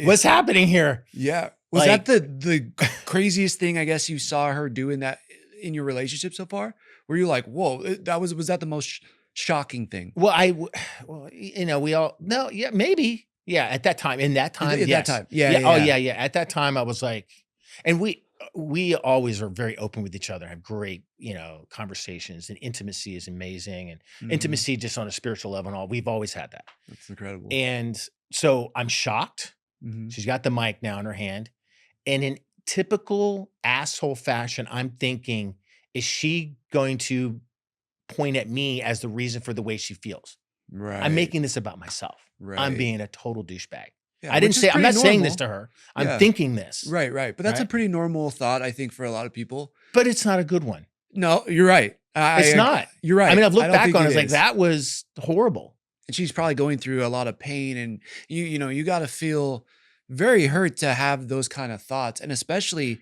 What's happening here? Yeah. Was Like- that the craziest thing, I guess, you saw her doing that in your relationship so far? Were you like, whoa, was that the most shocking thing? Well, we all, no, yeah, maybe. Yeah, at that time, in that time, At yes. that time. Yeah, yeah. yeah, Oh, yeah. yeah. At that time, I was like, and we always are very open with each other, have great, conversations, and intimacy is amazing. And Mhm. intimacy just on a spiritual level and all, we've always had that. That's incredible. And so I'm shocked. Mhm. She's got the mic now in her hand. And in typical asshole fashion, I'm thinking, is she going to point at me as the reason for the way she feels? Right. I'm making this about myself. Right. I'm being a total douchebag. Yeah, I didn't which is say, I'm pretty not saying this normal. to her. I'm Yeah. thinking this, Right, right. But that's a right? pretty normal thought, I think, for a lot of people. But it's not a good one. No, you're right. It's not. You're I right. mean, I've I looked don't back think on it, it it's like, is. that was horrible. And she's probably going through a lot of pain, and you got to feel very hurt to have those kind of thoughts, and especially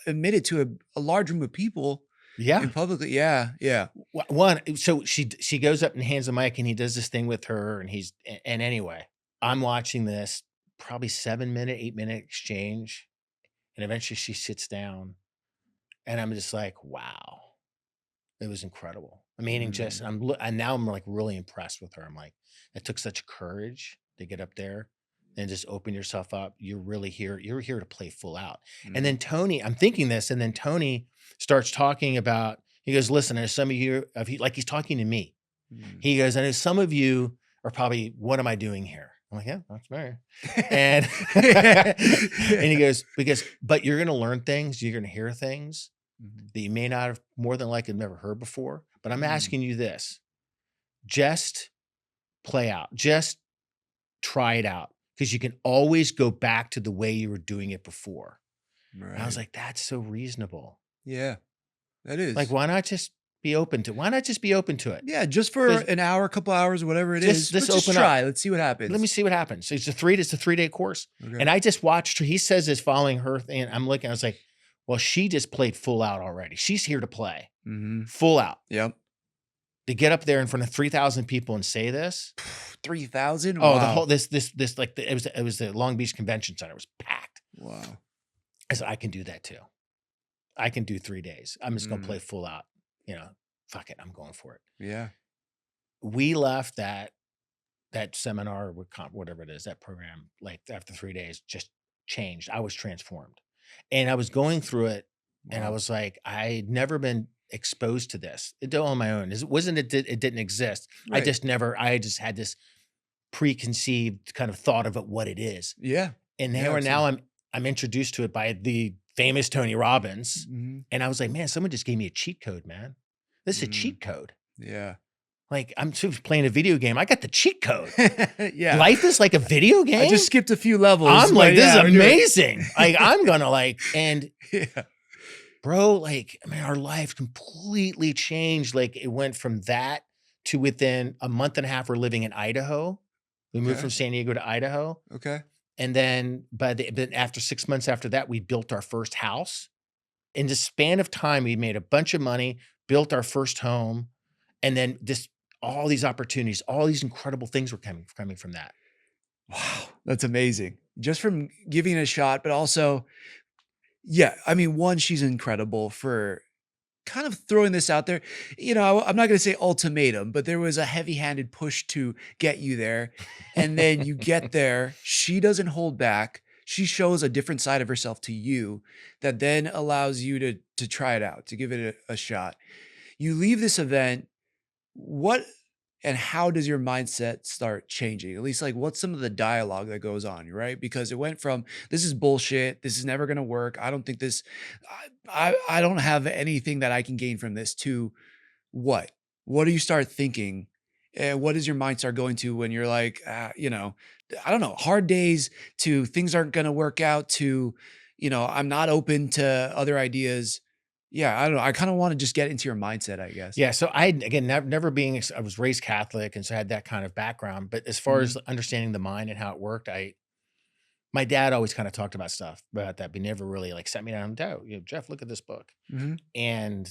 admitted to a large room of people Yeah. in publicly. Yeah, yeah. One, so she goes up and hands the mic and he does this thing with her and and anyway, I'm watching this probably 7-minute, 8-minute exchange. And eventually she sits down and I'm just like, wow, it was incredible. Meaning just, Mm, and now I'm like really impressed with her. I'm like, it took such courage to get up there and just open yourself up. You're really here. You're here to play full out. And mm, then Tony, I'm thinking this, and then Tony starts talking about, he goes, listen, there's some of you, like he's talking to me. mm. He goes, I know some of you are probably, what am I doing here? I'm like, yeah, that's fair. And Yeah. and he goes, but you're gonna learn things, you're gonna hear things Mhm. that you may not have more than likely never heard before. But I'm Mm, asking you this: just play out, just try it out. Because you can always go back to the way you were doing it before. And I was right. like, that's so reasonable. Yeah, that Like, is. why not just be open to why not just be open to it? Yeah, just for Just an hour, a couple hours, whatever it is. just Let's just open up. try. Let's see what Let me happens. see what happens. It's a 3-day course. Okay. And I just watched her. He says this following her thing. I'm looking, I was like, well, she just played full out already. She's here to play Mm-hmm. full out. Yep. To get up there in front of 3,000 people and say this. 3,000. Oh, the Wow. whole, like, it was the Long Beach Convention Center. It was packed. Wow. I said, I can do that too. I can do 3 days. I'm just going to Mm, play full out. Fuck it. I'm going for it. yeah. We left that seminar with whatever it is, that program, like after 3 days, just changed. I was transformed. And I was going through it and I Wow. was like, I'd never been exposed to this. It did on my own. It wasn't it didn't exist. Right. I just had this preconceived kind of thought of it, what it is. Yeah. And Yeah. now Absolutely. I'm introduced to it by the famous Tony Robbins. Mhm. And I was like, man, someone just gave me a cheat code, man. This is a Mm, cheat code. yeah. Like I'm sort of playing a video game. I got the cheat code. Yeah. Life is like a video I game. just skipped a few levels. I'm like, but this is yeah, we're doing it. amazing. Like, I'm gonna and Yeah. bro, like, I mean, our life completely changed. Like, it went from that to within a month and a half, we're living in Idaho. We moved Okay. from San Diego to Idaho. Okay. And then but after 6 months after that, we built our first house. In the span of time, we made a bunch of money, built our first home, and then just all these opportunities, all these incredible things were coming from that. Wow. That's amazing. Just from giving it a shot, but also, yeah, I mean, one, she's incredible for kind of throwing this out there. I'm not going to say ultimatum, but there was a heavy-handed push to get you there. And then you get there, she doesn't hold back. She shows a different side of herself to you that then allows you to try it out, to give it a shot. You leave this event, what and how does your mindset start changing? At least, like, what's some of the dialogue that goes on, right? Because it went from, this is bullshit, this is never going to work, I don't think this, I don't have anything that I can gain from this, to what do you start thinking, and what does your mind start going to when you're like, I don't know, hard days, to things aren't going to work out, to I'm not open to other ideas. Yeah, I don't know, I kind of want to just get into your mindset, I guess. Yeah, so I again never being I was raised Catholic and so I had that kind of background. But as far Mhm. as understanding the mind and how it worked, my dad always kind of talked about stuff about that, but he never really like sat me down and Jeff, look at this book. Mhm. And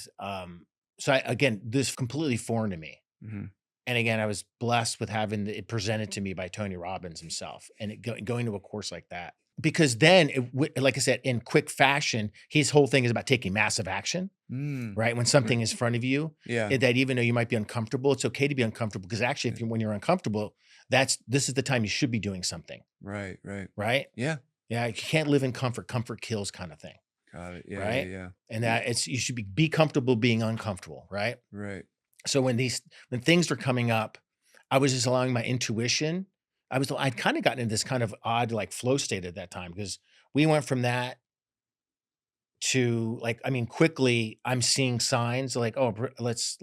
so again, this completely foreign to me. Mhm. And again, I was blessed with having it presented to me by Tony Robbins himself, and going to a course like that. Because then, like I said, in quick fashion, his whole thing is about taking massive action. Mm. Right? When something is in front of you, Yeah. that even though you might be uncomfortable, it's okay to be uncomfortable, because actually, when you're uncomfortable, this is the time you should be doing something, Right, right. right? Yeah. Yeah, you can't live in comfort. Comfort kills, kind of thing, Got it. Yeah, yeah, right? yeah. And that you should be comfortable being uncomfortable, right? Right. So when things were coming up, I was just allowing my intuition. I'd kind of gotten into this kind of odd like flow state at that time, because we went from that to, like, I mean, quickly I'm seeing signs like, oh, let's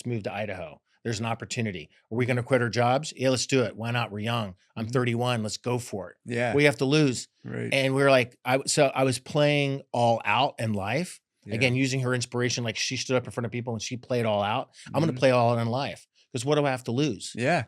move to Idaho. There's an opportunity. Are we going to quit our jobs? Yeah, let's do it. Why not? We're young. I'm 31. Let's go for it. Yeah. What do you have to lose? Right. And we were like, so I was playing all out in life. Yeah. Again, using her inspiration, like she stood up in front of people and she played all out. I'm going Mhm. to play all out in life because what do I have to lose? Yeah.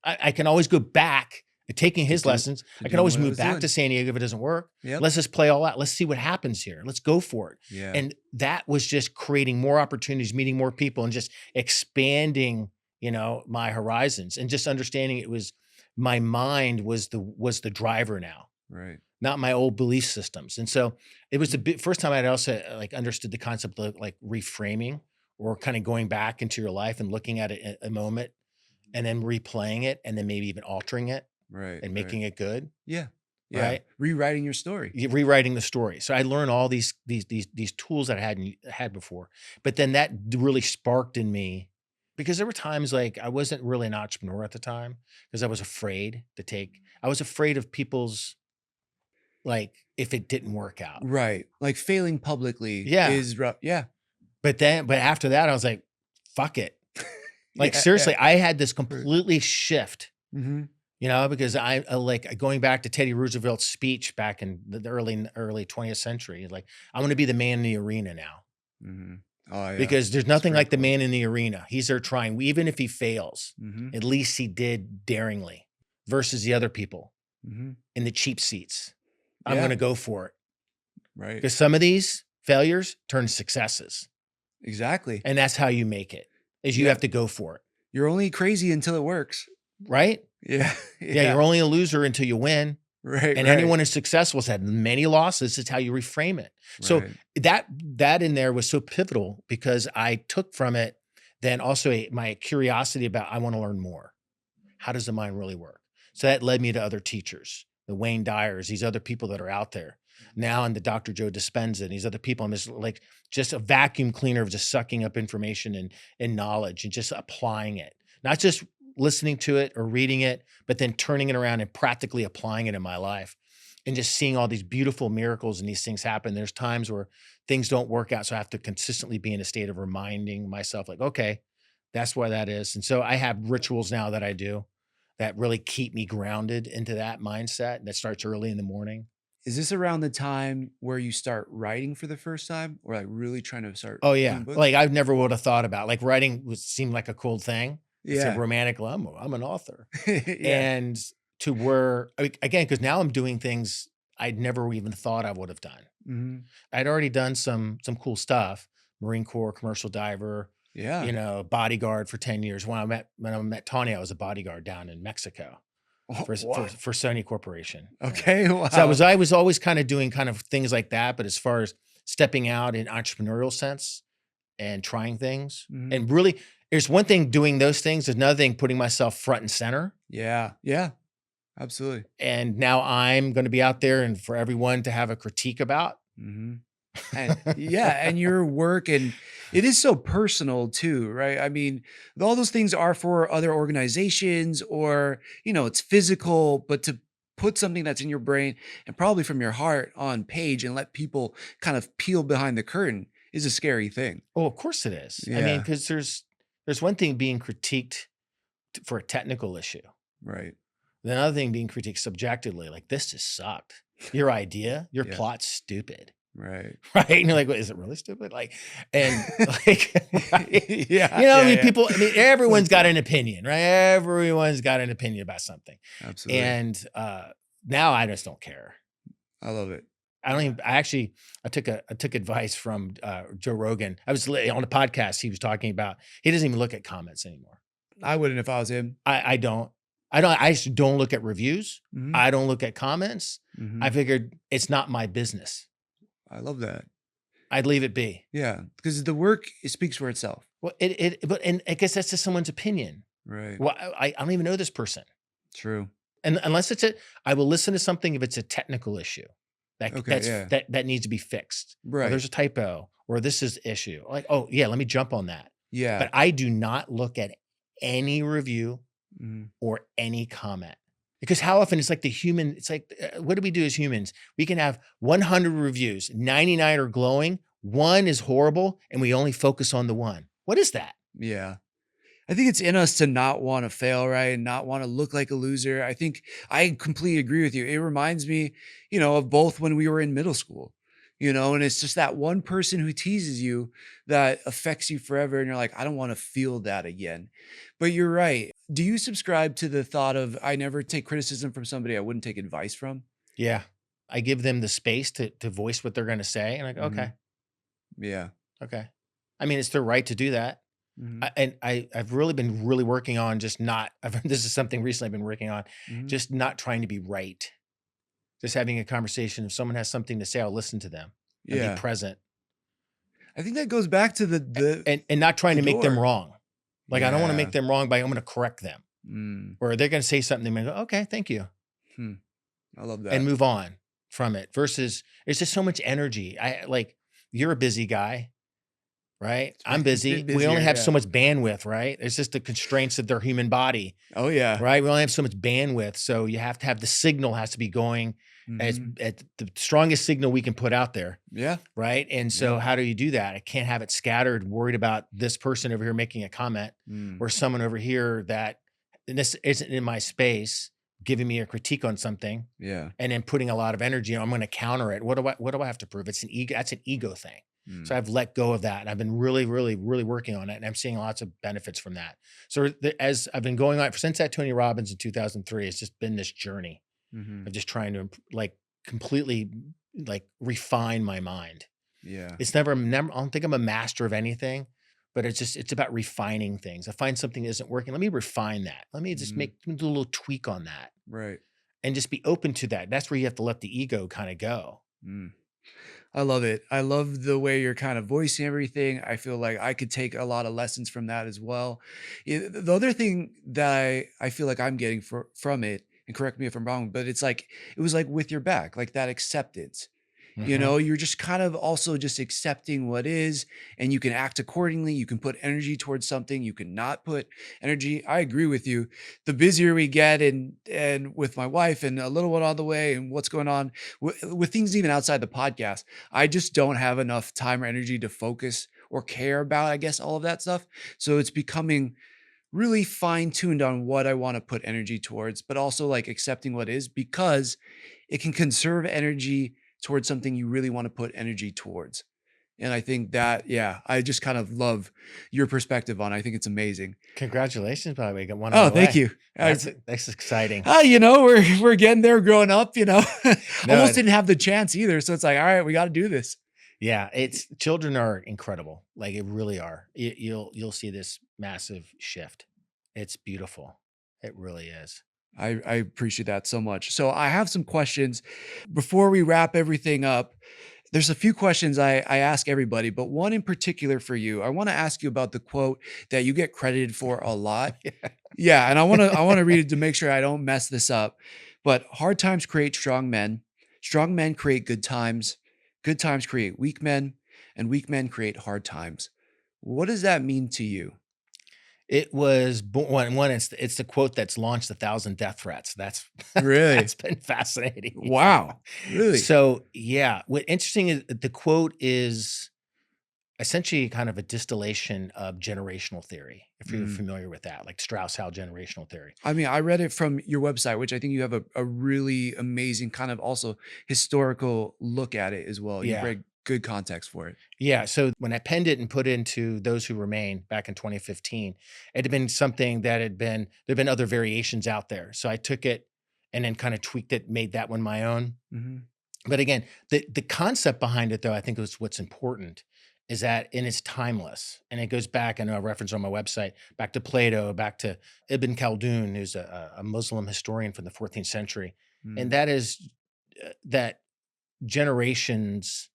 I can always go back taking his do- lessons. to I do can always what I move was back doing. to San Diego if it doesn't work. Yep. Let's just play all out. Let's see what happens here. Let's go for it. Yeah. And that was just creating more opportunities, meeting more people, and just expanding, my horizons, and just understanding it was my mind was the driver now, Right. not my old belief systems. And so it was the first time I'd also like understood the concept of like reframing, or kind of going back into your life and looking at it a moment and then replaying it and then maybe even altering it Right. and making it good. Yeah. Yeah. Right. Rewriting your story. Rewriting the story. So I learned all these tools that I hadn't had before, but then that really sparked in me, because there were times like I wasn't really an entrepreneur at the time because I was afraid of people's, like, if it didn't work out. Right. Like failing publicly Yeah. is rough. Yeah. But after that, I was like, fuck it. Like, Yeah, seriously, I had this completely shift, Mm-hmm. because I like going back to Teddy Roosevelt's speech back in the early 20th century. Like, I want to be the man in the arena now, Mm-hmm. Oh, yeah. because there's nothing very like the cool. man in the arena. He's there trying, even if he fails, Mm-hmm. at least he did daringly, versus the other people Mm-hmm. in the cheap seats. I'm Yeah. going to go for it, Right. because some of these failures turn to successes, Exactly. and that's how you make it. Is you Yeah. have to go for it, You're only crazy until it works. right? Yeah. Yeah, you're only a loser until you win. right. And right. anyone who's successful has had many losses. It's how you reframe it. So Right. that in there was so pivotal, because I took from it then also my curiosity about, I want to learn more. How does the mind really work? So that led me to other teachers, the Wayne Dyers, these other people that are out there now, and the Dr. Joe Dispenza, and these other people. I'm just a vacuum cleaner of just sucking up information and knowledge and just applying it, not just listening to it or reading it, but then turning it around and practically applying it in my life, and just seeing all these beautiful miracles and these things happen. There's times where things don't work out. So I have to consistently be in a state of reminding myself, like, okay, that's why that is. And so I have rituals now that I do that really keep me grounded into that mindset. That starts early in the morning. Is this around the time where you start writing for the first time, or like really trying to start? Oh yeah. doing books? Like I never would have thought about, like, writing seemed like a cool thing. It's a Yeah. romantic, well, I'm an author. Yeah. And to where, again, because now I'm doing things I'd never even thought I would have done. Mm-hmm. I'd already done some cool stuff, Marine Corps, commercial diver, Yeah. bodyguard for 10 years. When I met Tony, I was a bodyguard down in Mexico Oh, for wow. Sony Corporation. Yeah. Okay. Wow. So I was always kind of doing kind of things like that. But as far as stepping out in entrepreneurial sense and trying things, Mhm. and really, there's one thing doing those things. There's another thing putting myself front and center. Yeah. Yeah. Absolutely. And now I'm going to be out there and for everyone to have a critique about. Mm-hmm. And yeah, and your work, and it is so personal too, right? I mean, all those things are for other organizations, or it's physical, but to put something that's in your brain and probably from your heart on page and let people kind of peel behind the curtain is a scary thing. Oh, of course it is. I mean, Yeah. because there's one thing being critiqued for a technical issue. Right. Another thing being critiqued subjectively, like, this just sucked. Your idea, your Yeah. plot's stupid. Right. Right. And you're like, is it really stupid? Like, and like, right? Yeah. I mean, yeah. people, everyone's got an opinion, right? Everyone's got an opinion about something. Absolutely. And now I just don't care. I love it. I took advice from Joe Rogan. I was on a podcast. He was talking about, he doesn't even look at comments anymore. I wouldn't if I was him. I just don't look at reviews. Mhm. I don't look at comments. Mhm. I figured it's not my business. I love that. I'd leave it be. Yeah, because the work, it speaks for itself. Well, and I guess that's just someone's opinion. Right. Well, I don't even know this person. True. And unless I will listen to something if it's a technical issue Okay, yeah. that needs to be fixed. Or Right. there's a typo, or this is the issue. Like, oh yeah, let me jump on that. Yeah. But I do not look at any review Mhm. or any comment, because how often it's like it's like, what do we do as humans? We can have 100 reviews, 99 are glowing, one is horrible, and we only focus on the one. What is that? Yeah. I think it's in us to not want to fail, right? And not want to look like a loser. I think I completely agree with you. It reminds me, of both when we were in middle school, and it's just that one person who teases you that affects you forever. And you're like, I don't want to feel that again. But you're right. Do you subscribe to the thought of I never take criticism from somebody I wouldn't take advice from? Yeah. I give them the space to voice what they're going to say. And I go, Hmm. okay, Yeah. okay. I mean, it's their right to do that. Hmm. I've really been really working on just not, this is something recently I've been working on, Hmm. just not trying to be right. Just having a conversation. If someone has something to say, I'll listen to them and be Yeah. present I think that goes back to and not trying the to make them door. wrong. Like, I don't want to make Yeah. them wrong by, I'm going to correct them Mm. or they're going to say something. They go, okay, thank you. Hmm. I love And that. move on from it versus it's just so much energy. I like, you're a busy guy, right? I'm It's been busy. We only busier. have so Yeah. much bandwidth, right? It's just the constraints of their human body, Oh yeah. right? We only have so much bandwidth. So you have to have the signal has to be going as Hmm. at the strongest signal we can put out there. Yeah. Right. And Yeah. so how do you do that? I can't have it scattered, worried about this person over here making a comment Mm. or someone over here that and this isn't in my space giving me a critique on something Yeah. and then putting a lot of energy. I'm going to counter it. What do I have to prove? It's an ego. That's an ego thing. So Mm. I've let go of that and I've been really, really, really working on it. And I'm seeing lots of benefits from that. So as I've been going on since that Tony Robbins in 2003, it's just been this journey Mhm. of just trying to like completely like refine my mind. Yeah. It's never, I don't think I'm a master of anything, but it's about refining things. I find something isn't working. Let me refine that. Let me just Mhm. do a little tweak on that Right. and just be open to that. That's where you have to let the ego kind of go. Mm. I love it. I love the way you're kind of voicing everything. I feel like I could take a lot of lessons from that as well. The other thing that I feel like I'm getting from it, and correct me if I'm wrong, but it's like it was like with your back, like that acceptance. Hmm. You're just kind of also just accepting what is, and you can act accordingly. You can put energy towards something. You can not put energy. I agree with you. The busier we get, and with my wife and a little one on the way, and what's going on with things even outside the podcast, I just don't have enough time or energy to focus or care about, I guess, all of that stuff. So it's becoming really fine tuned on what I want to put energy towards, but also like accepting what is because it can conserve energy towards something you really want to put energy towards. And I think that, yeah, I just kind of love your perspective on it. I think it's amazing. Congratulations, by the way, got one out of Oh, the thank way. you. That's exciting. We're getting there growing up, No, almost didn't have the chance either. So it's like, all right, we got to do this. yeah, it's children are incredible. Like it really are. You'll see this massive shift. It's beautiful. It really is. I appreciate that so much. So I have some questions before we wrap everything up. There's a few questions I ask everybody, but one in particular for you. I want to ask you about the quote that you get credited for a lot. Yeah, and I want to read it to make sure I don't mess this up. But hard times create strong men create good times create weak men, and weak men create hard times. What does that mean to you? It was one. It's the quote that's launched 1,000 death threats. That's Really? that's been fascinating. Wow. Really? So yeah, what interesting is the quote is essentially kind of a distillation of generational theory. If you're Mm. familiar with that, like Strauss-Howe generational theory. I mean, I read it from your website, which I think you have a really amazing kind of also historical look at it as well. You Yeah. bring good context for it. Yeah. So when I penned it and put into Those Who Remain back in 2015, it had been something that there'd been other variations out there. So I took it and then kind of tweaked it, made that one my own. Mhm. But again, the concept behind it, though, I think is what's important is that and it's timeless. And it goes back, I know I reference on my website, back to Plato, back to Ibn Khaldun, who's a Muslim historian from the 14th century. And Mm. that is that generations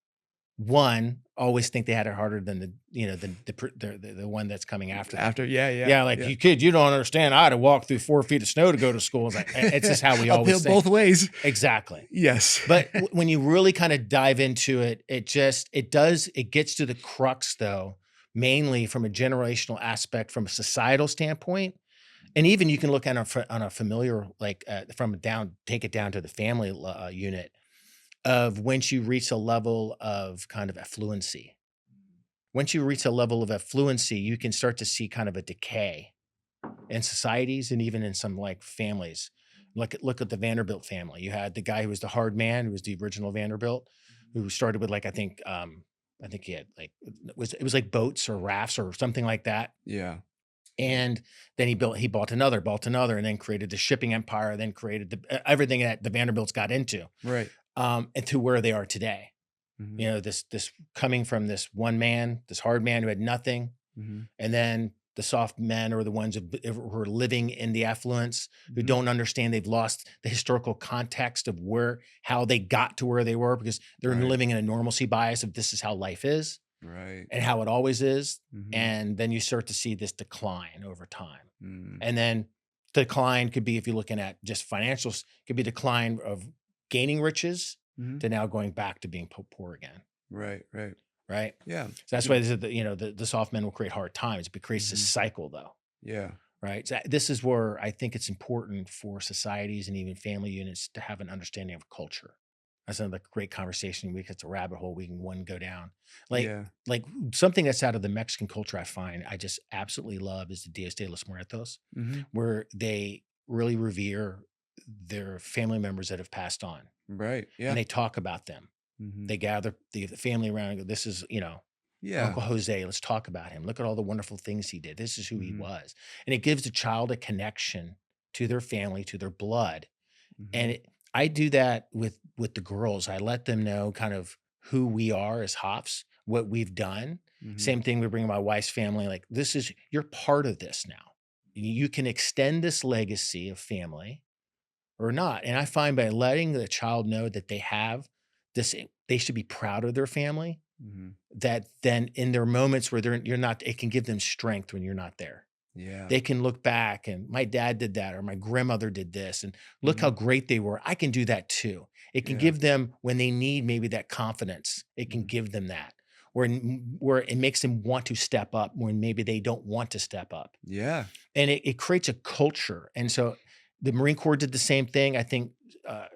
one always think they had it harder than the one that's coming after them. After, yeah, yeah, Yeah, like yeah. you kid, you don't understand. I had to walk through 4 feet of snow to go to school. It's like it's just how we Uphill always think. both ways. Exactly. Yes. But when you really kind of dive into it, it gets to the crux though, mainly from a generational aspect, from a societal standpoint, and even you can look at on a familiar like from down, take it down to the family unit of once you reach a level of kind of affluency. Once you reach a level of affluency, you can start to see kind of a decay. in societies and even in some like families. Look at the Vanderbilt family. You had the guy who was the hard man, who was the original Vanderbilt, who started with like I think he had like it was like boats or rafts or something like that. Yeah. And then he bought another, and then created the shipping empire, then created everything that the Vanderbilts got into, Right. and to where they are today. Hmm. This coming from this one man, this hard man who had nothing, Hmm. and then the soft men are the ones who are living in the affluence, who Hmm. don't understand they've lost the historical context of how they got to where they were because they're Right. living in a normalcy bias of this is how life is Right. and how it always is. Hmm. And then you start to see this decline over time. Mm. And then decline could be, if you're looking at just financials, could be decline of gaining riches Hmm. to now going back to being poor again. Right. Right. Right. Yeah. So that's why this is the soft men will create hard times. It creates this Hmm. cycle though. Yeah. Right. So this is where I think it's important for societies and even family units to have an understanding of culture. That's another great conversation. It's a rabbit hole we can one go down. Like Yeah. like something that's out of the Mexican culture I find I just absolutely love is the Dias de los Muertos, Hmm. where they really revere their family members that have passed on Right. and Yeah. they talk about them. Hmm. They gather the family around and go, this is, Yeah. Uncle Jose, let's talk about him. Look at all the wonderful things he did. This is who he Hmm. was. And it gives the child a connection to their family, to their blood. Hmm. And I do that with the girls. I let them know kind of who we are as Hopfs, what we've done. Hmm. Same thing we bring my wife's family. Like you're part of this now. You can extend this legacy of family or not. And I find by letting the child know that they have this, they should be proud of their family, Hmm. that then in their moments where you're not, it can give them strength when you're not there. Yeah. They can look back and my dad did that or my grandmother did this and look how Hmm. great they were. I can do that too. It can Yeah. give them when they need maybe that confidence. It can Hmm. give them that where it makes them want to step up when maybe they don't want to step up. Yeah. And it creates a culture. And so the Marine Corps did the same thing. I think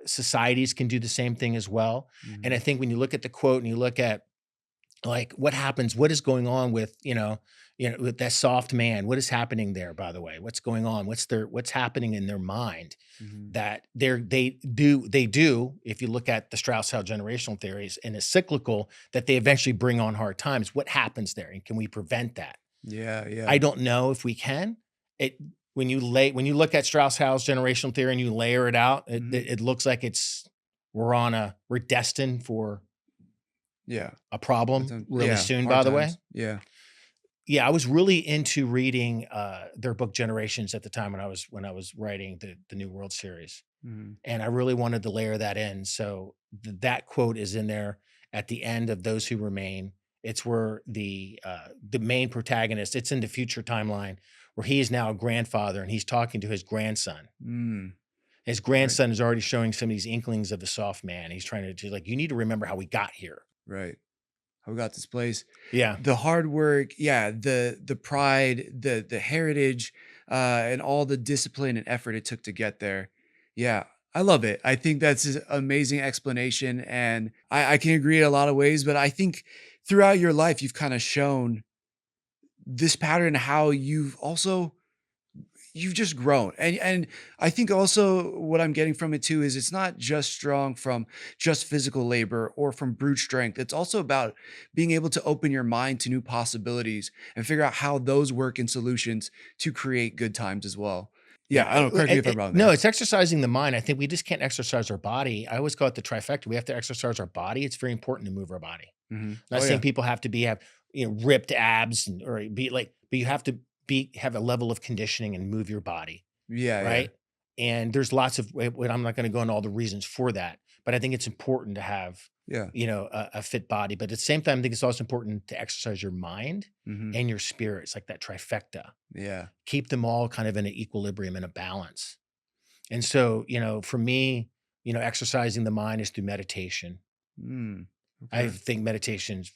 societies can do the same thing as well. And I Hmm. think when you look at the quote and you look at like what happens, what is going on with, with that soft man, what is happening there, by the way, what's going on? What's happening in their mind Hmm. that they do, if you look at the Strauss-Howe generational theories and it's cyclical, that they eventually bring on hard times. What happens there? And can we prevent that? Yeah. Yeah. I don't know if we can. It when you look at Strauss-Howe's generational theory and you layer it out, it, Hmm. it, it looks like we're destined for Yeah. a problem really Yeah. soon, Hard by the way. times. Yeah. Yeah, I was really into reading their book Generations at the time when I was writing the New World series. Hmm. And I really wanted to layer that in. So that quote is in there at the end of Those Who Remain. It's where the main protagonist, it's in the future timeline where he is now a grandfather and he's talking to his grandson. Mm. His Right. grandson is already showing some of these inklings of the soft man. He's trying to like, you need to remember how we got here. Right. How we got this place. Yeah. The hard work, yeah, the pride, the heritage, and all the discipline and effort it took to get there. Yeah, I love it. I think that's an amazing explanation, and I can agree in a lot of ways. But I think throughout your life, you've kind of shown this pattern how you've just grown. And I think also what I'm getting from it too is it's not just strong from just physical labor or from brute strength. It's also about being able to open your mind to new possibilities and figure out how those work in solutions to create good times as well. Yeah, Yeah, I don't know. Correct me if I'm wrong no, there. it's exercising the mind. I think we just can't exercise our body. I always call it the trifecta. We have to exercise our body. It's very important to move our body. Hmm. Not Oh saying yeah. people have to have ripped abs or be like, but you have to have a level of conditioning and move your body, Yeah, yeah. right? And there's lots of. I'm not going to go into all the reasons for that, but I think it's important to have Yeah. a fit body. But at the same time, I think it's also important to exercise your mind Hmm. and your spirit. It's like that trifecta. Yeah. Keep them all kind of in an equilibrium and a balance. And so, for me, exercising the mind is through meditation. Mm. I Okay. think meditation's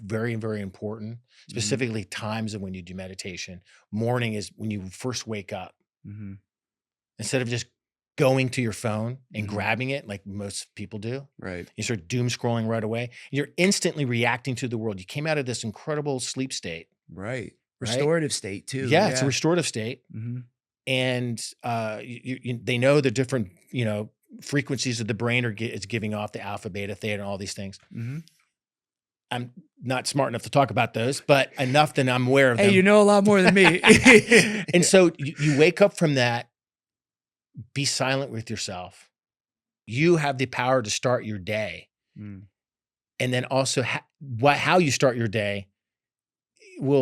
very, very important, Hmm. specifically times of when you do meditation. Morning is when you first wake up. Hmm. Instead of just going to your phone and Hmm. grabbing it like most people do, Right. you start doom scrolling right away. You're instantly reacting to the world. You came out of this incredible sleep state Right. right? Restorative state too. Yeah, it's a Yeah. restorative state. Mm-hmm. And they know the different, frequencies of the brain it's giving off, the alpha, beta, theta, and all these things. Mm-hmm. I'm not smart enough to talk about those, but enough that I'm aware of Hey, them. you know a lot more than me. And so you wake up from that, be silent with yourself. You have the power to start your day. Mm. And then also how you start your day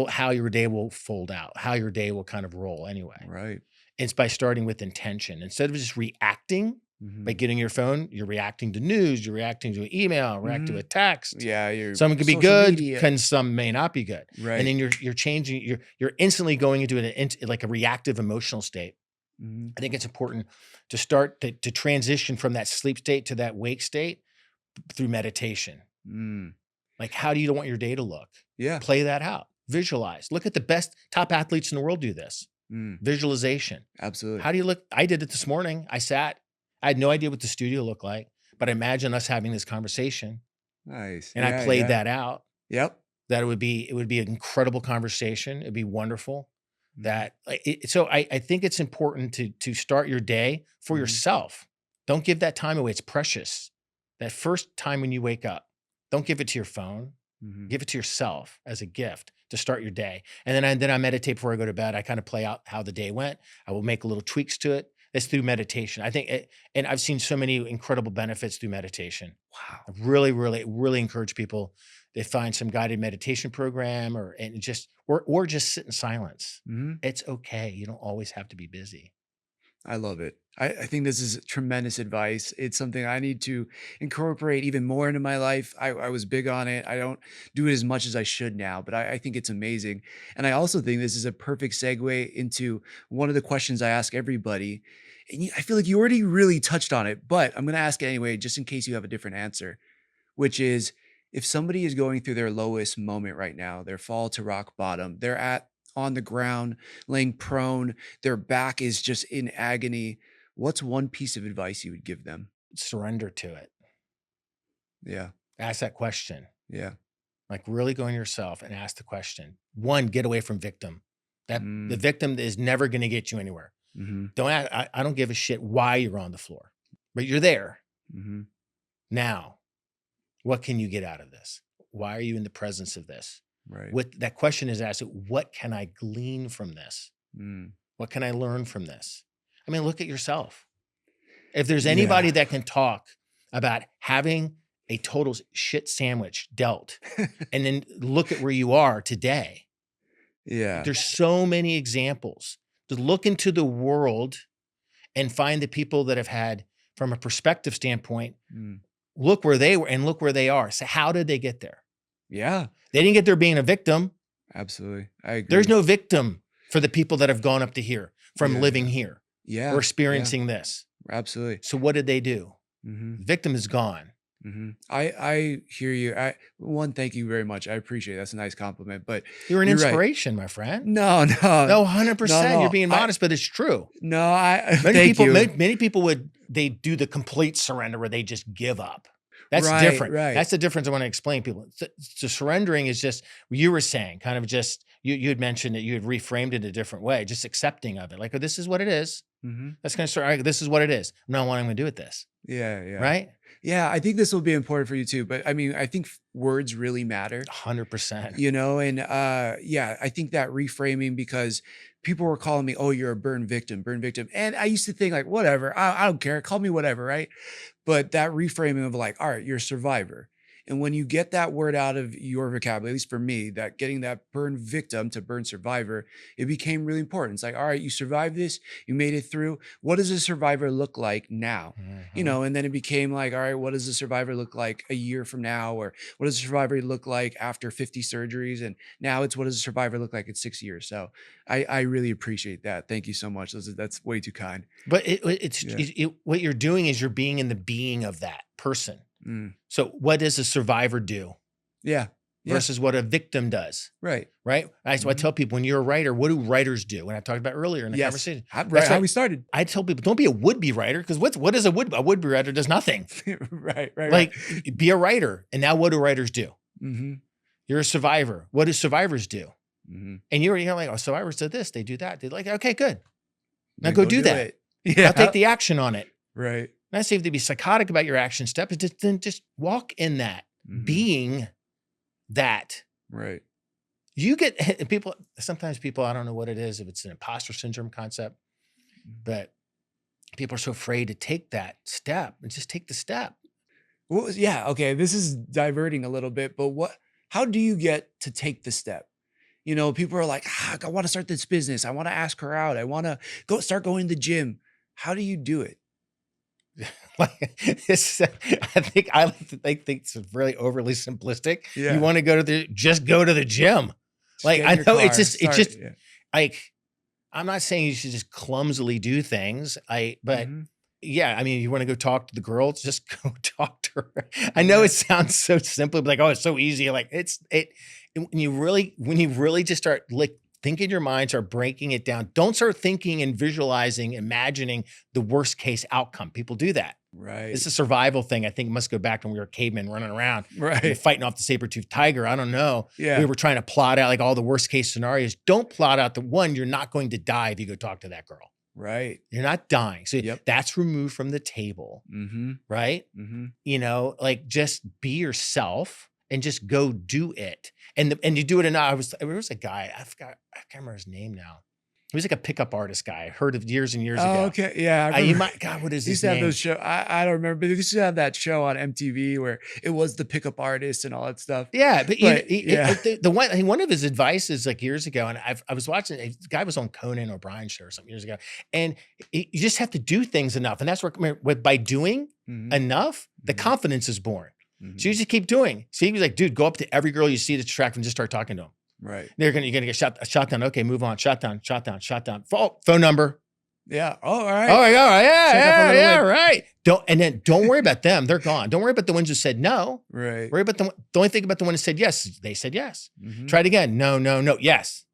how your day will fold out, how your day will kind of roll anyway. Right. It's by starting with intention. Instead of just reacting by getting your phone, you're reacting to news, you're reacting to an email, react to a text. Yeah, some could be good, and some may not be good. Right. And then you're changing, you're instantly going into like a reactive emotional state. I think it's important to start to transition from that sleep state to that wake state through meditation. Like, how do you want your day to look? Yeah. Play that out. Visualize. Look at the best top athletes in the world do this. Visualization. Absolutely. How do you look? I did it this morning. I had no idea what the studio looked like, but imagine us having this conversation. Nice. And I played that out. Yep. That it would be an incredible conversation. It'd be wonderful. So I think it's important to start your day for yourself. Don't give that time away. It's precious. That first time when you wake up, don't give it to your phone. Give it to yourself as a gift to start your day. And then I meditate before I go to bed. I kind of play out how the day went. I will make little tweaks to it. That's through meditation. I think, and I've seen so many incredible benefits through meditation. Wow. I really, really, really encourage people to find some guided meditation program or just sit in silence. It's okay. You don't always have to be busy. I love it. I think this is tremendous advice. It's something I need to incorporate even more into my life. I was big on it. I don't do it as much as I should now, but I think it's amazing. And I also think this is a perfect segue into one of the questions I ask everybody. And I feel like you already really touched on it, but I'm going to ask it anyway, just in case you have a different answer, which is, if somebody is going through their lowest moment right now, their fall to rock bottom, they're on the ground, laying prone, their back is just in agony, what's one piece of advice you would give them? Surrender to it. Yeah. Ask that question. Yeah. Like, really go in yourself and ask the question. One, get away from victim. The victim is never going to get you anywhere. I don't give a shit why you're on the floor, but you're there. Now, what can you get out of this? Why are you in the presence of this? Right. What that question is asked, what can I glean from this? What can I learn from this? I mean, look at yourself. If there's anybody that can talk about having a total shit sandwich dealt and then look at where you are today. Yeah. There's so many examples. To look into the world and find the people that have had, from a perspective standpoint, look where they were and look where they are. So how did they get there? Yeah. They didn't get there being a victim. Absolutely. I agree. There's no victim for the people that have gone up to here from living here or experiencing this. Absolutely. So what did they do? The victim is gone. I hear you. Thank you very much. I appreciate it. That's a nice compliment, but You're an right. inspiration, my friend. No, 100%. No. You're being modest, but it's true. Many people they do the complete surrender where they just give up. That's Right, different. right. That's the difference I want to explain to people. So surrendering is just, you were saying, kind of just, you had mentioned that you had reframed it a different way, just accepting of it. Like, oh, this is what it is. That's going to start. This is what it is. Not what I'm going to do with this. Yeah. Right? Yeah. I think this will be important for you too. But I mean, I think words really matter. 100%. And I think that reframing, because people were calling me, oh, you're a burn victim. And I used to think like, whatever, I don't care. Call me whatever. Right. But that reframing of like, all right, you're a survivor. And when you get that word out of your vocabulary, at least for me, that getting that burn victim to burn survivor, it became really important. It's like, all right, you survived this, you made it through. What does a survivor look like now? And then it became like, all right, what does a survivor look like a year from now? Or what does a survivor look like after 50 surgeries? And now it's, what does a survivor look like in 6 years? So I really appreciate that. Thank you so much. That's way too kind. But what you're doing is you're being in the being of that person. So what does a survivor do? Yeah. Versus what a victim does. Right. So I tell people, when you're a writer, what do writers do? When I talked about earlier in the conversation. Right. How we started. I tell people, don't be a would-be writer, because what is a would-be writer does nothing. Right. Like, be a writer. And now what do writers do? You're a survivor. What do survivors do? Mhm. And you're like, oh, survivors did this, they do that. They're like, okay, good. Now Then go do that. it. Yeah. Now take the action on it. Right. Not say to be psychotic about your action step, but then just walk in that, Mhm. being that. Right. You get people, sometimes people, I don't know what it is, if it's an imposter syndrome concept, but people are so afraid to take that step and just take the step. Yeah, okay, this is diverting a little bit, but how do you get to take the step? You know, people are like, I want to start this business. I want to ask her out. I want to start going to the gym. How do you do it? Like I like to think it's really overly simplistic. Yeah. You want to just go to the gym. Just Like get in I your know car, it's just yeah. like I'm not saying you should just clumsily do things. But Mhm. yeah, I mean, you want to go talk to the girls, just go talk to her. I know it sounds so simple, but like, oh, it's so easy. Like when you really just start like think in your mind, start breaking it down. Don't start thinking and visualizing, imagining the worst case outcome. People do that. Right. It's a survival thing. I think it must go back when we were cavemen running around, Right. fighting off the saber-toothed tiger. I don't know. Yeah. We were trying to plot out like all the worst case scenarios. Don't plot out the one, you're not going to die if you go talk to that girl. Right. You're not dying. So Yep. that's removed from the table, right? You know, like just be yourself and just go do it. And you do it enough. There was a guy, I can't remember his name now. He was like a pickup artist guy. I heard of years and years ago. Oh, okay. Yeah. You might, God, what is They his used to have name? those show. I don't remember, but they used to have that show on MTV where it was the pickup artist and all that stuff. Yeah, but yeah. One of his advices like years ago, and I was watching, a guy was on Conan O'Brien show or something years ago, and you just have to do things enough, and that's where by doing enough, the confidence is born. So you just keep doing. See, he was like, dude, go up to every girl you see that's attractive and just start talking to them. Right. You're gonna get shot down. Okay, move on. Shot down. Phone number. Yeah. Oh, all right. All right. Yeah. win. Right. Don't worry about them. They're gone. Don't worry about the ones who said no. Right. Worry about the only thing about the one who said yes. They said yes. Try it again. No. Yes.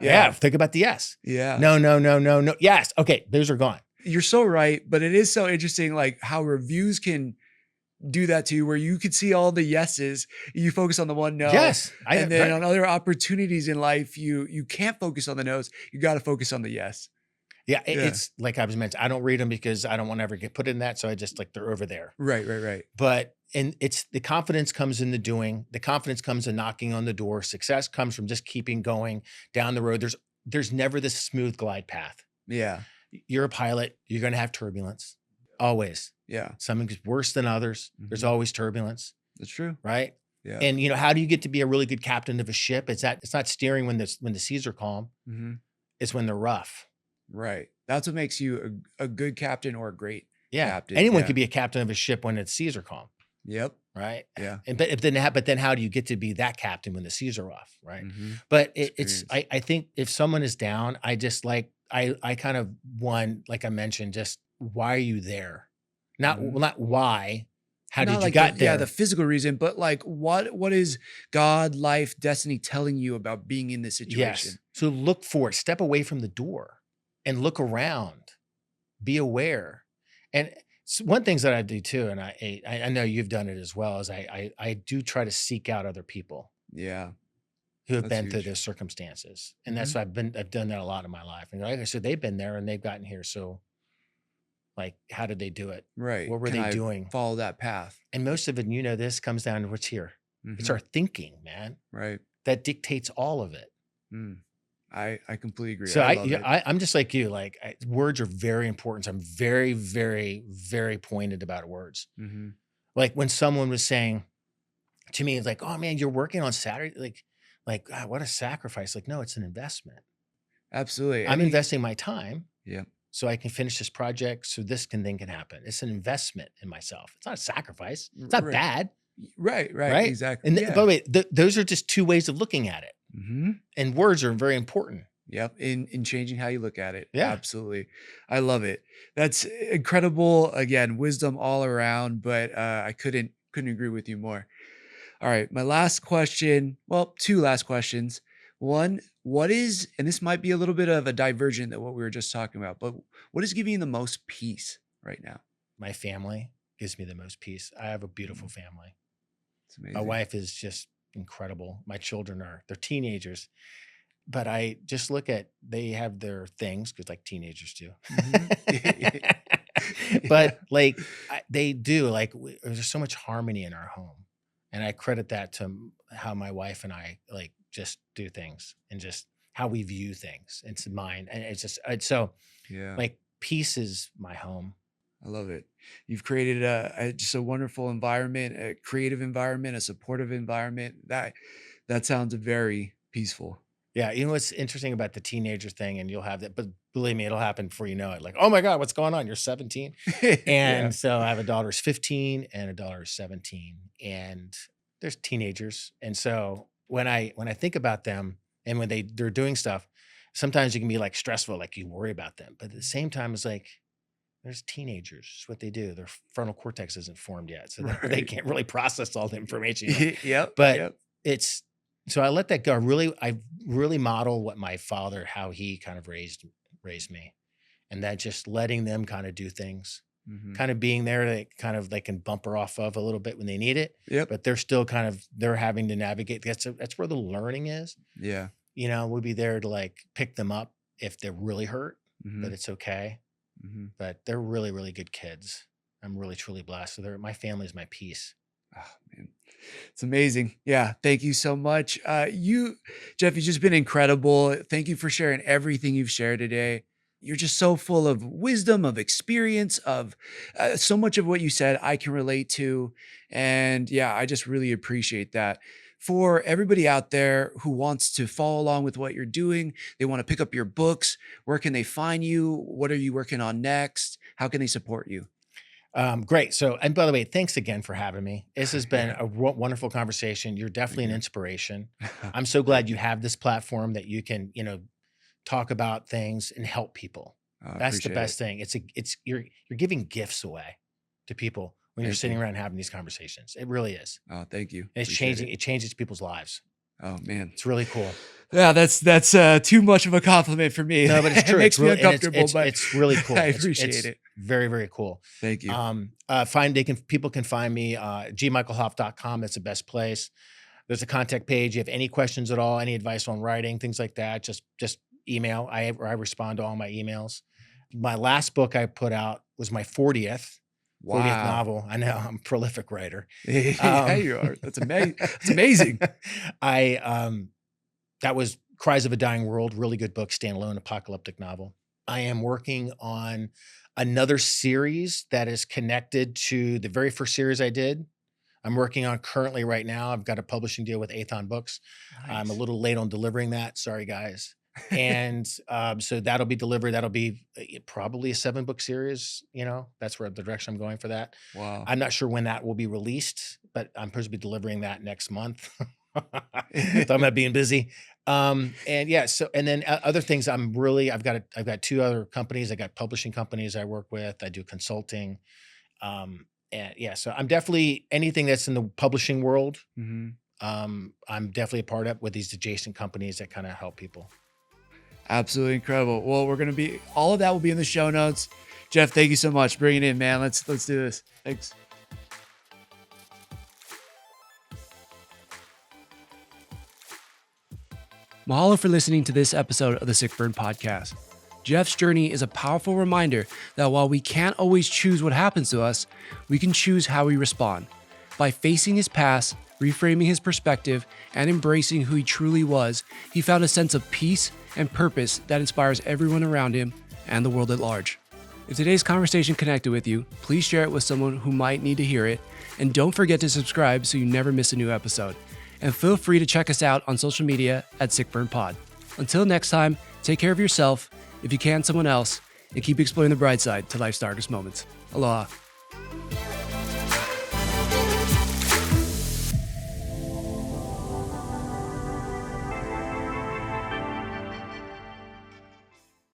Yeah. Think about the yes. Yeah. No. Yes. Okay. Those are gone. You're so right, but it is so interesting, like how reviews can do that to you, where you could see all the yeses, you focus on the one no. Yes. And then on other opportunities in life, you can't focus on the no's. You got to focus on the yes. Yeah, it's like I was mentioned. I don't read them because I don't want to ever get put in that. So I just like they're over there. Right. But it's the confidence comes in the doing. The confidence comes in knocking on the door. Success comes from just keeping going down the road. There's never this smooth glide path. Yeah. You're a pilot. You're going to have turbulence. Always. Yeah. Something's worse than others. There's always turbulence. That's true. Right. Yeah. And how do you get to be a really good captain of a ship? It's not steering when the seas are calm. It's when they're rough. Right. That's what makes you a good captain or a great captain. Anyone could be a captain of a ship when the seas are calm. Yep. Right. Yeah. But then how do you get to be that captain when the seas are rough? Right. But I think if someone is down, I just like, I kind of like I mentioned, just why are you there? Not why. How did you get there? Yeah, the physical reason, but like what is God, life, destiny telling you about being in this situation? Yes. So look for it. Step away from the door and look around. Be aware. And one things that I do too, and I know you've done it as well, is I do try to seek out other people. Yeah. Who have been through those circumstances. And that's why I've done that a lot in my life. And like I said, they've been there and they've gotten here. So like, how did they do it? Right. What were they doing? Follow that path. And most of it, this comes down to what's here. It's our thinking, man. Right. That dictates all of it. I completely agree. So I'm just like you. Like words are very important. So I'm very, very, very pointed about words. Like when someone was saying to me, it's like, "Oh man, you're working on Saturday." Like God, what a sacrifice. Like, no, it's an investment. Absolutely. I'm investing my time. Yeah. So I can finish this project. So this can happen. It's an investment in myself. It's not a sacrifice. It's not bad. Right. Exactly. And by the way, those are just two ways of looking at it. And words are very important. Yep. In changing how you look at it. Yeah. Absolutely. I love it. That's incredible. Again, wisdom all around, but I couldn't agree with you more. All right. My last question. Well, two last questions. One, what is, and this might be a little bit of a divergent than what we were just talking about, but what is giving you the most peace right now? My family gives me the most peace. I have a beautiful family. It's amazing. My wife is just incredible. My children they're teenagers. but I just look at they have their things because like teenagers do. Mhm. Yeah. But like they do like there's so much harmony in our home, and I credit that to how my wife and I like just do things and just how we view things. It's mine, and it's so Yeah. like peace is my home. I love it. You've created just a wonderful environment, a creative environment, a supportive environment. That sounds very peaceful. Yeah, you know what's interesting about the teenager thing, and you'll have that, but believe me, it'll happen before you know it. Like, oh my God, what's going on? You're 17. Yeah. And so I have a daughter who's 15 and a daughter who's 17. And there's teenagers. And so when I think about them and when they're doing stuff, sometimes it can be like stressful, like you worry about them. But at the same time, it's like there's teenagers. It's what they do. Their frontal cortex isn't formed yet. So they Right. can't really process all the information yet. Yep. But Yep. it's so I let that go. I really model what my father, how he kind of raised me. And that just letting them kind of do things, Hmm. kind of being there to kind of they can bumper off of a little bit when they need it, Yep. but they're still kind of they're having to navigate. That's where the learning is. Yeah. We'll be there to like pick them up if they're really hurt, Hmm. but it's okay. Hmm. But they're really, really good kids. I'm really truly blessed. So my family is my peace. Oh, man. It's amazing. Yeah. Thank you so much. Geoff, you've just been incredible. Thank you for sharing everything you've shared today. You're just so full of wisdom, of experience, of so much of what you said I can relate to. And yeah, I just really appreciate that. For everybody out there who wants to follow along with what you're doing, they want to pick up your books, where can they find you? What are you working on next? How can they support you? Great. So, and by the way, thanks again for having me. This has been Yeah. a wonderful conversation. You're Thank definitely an you. inspiration. I'm so Thank glad you you. have this platform that you can, talk about things and help people. I That's the appreciate it. best thing. You're giving gifts away to people when you're Thank sitting you. around having these conversations. It really is. Oh, thank you. And Appreciate it. it changes people's lives. Oh man. It's really cool. Yeah, that's too much of a compliment for me. No, but it's It true. It's makes me really and uncomfortable, but it's really cool. I It's appreciate it. very, very cool. Thank you. People can find me gmichaelhoff.com. That's the best place. There's a contact page. You have any questions at all, any advice on writing, things like that, just email. I respond to all my emails. My last book I put out was my 40th Wow. novel. I know I'm a prolific writer. Yeah, Um, you are. That's amazing. That's amazing. I that was Cries of a Dying World, really good book, standalone apocalyptic novel. I am working on another series that is connected to the very first series I did. I'm working on currently right now. I've got a publishing deal with Athon Books. I'm a Nice. little late on delivering that. Sorry, guys. And so that'll be delivered. That'll be probably a 7-book series. That's where the direction I'm going for that. Wow. I'm not sure when that will be released, but I'm supposed to be delivering that next month. So I'm not being busy. And yeah, so and then other things I've got 2 other companies. I got publishing companies I work with. I do consulting. And yeah, so I'm definitely anything that's in the publishing world. Mhm. I'm definitely a part of with these adjacent companies that kind of help people. Absolutely incredible. Well, all of that will be in the show notes. Geoff, thank you so much. Bring it in, man. Let's do this. Thanks. Mahalo for listening to this episode of the Sick Burn Podcast. Geoff's journey is a powerful reminder that while we can't always choose what happens to us, we can choose how we respond. By facing his past, reframing his perspective, and embracing who he truly was, he found a sense of peace and purpose that inspires everyone around him and the world at large. If today's conversation connected with you, please share it with someone who might need to hear it, and don't forget to subscribe so you never miss a new episode. And feel free to check us out on social media at SickBurnPod. Until next time, take care of yourself, if you can, someone else, and keep exploring the bright side to life's darkest moments. Aloha.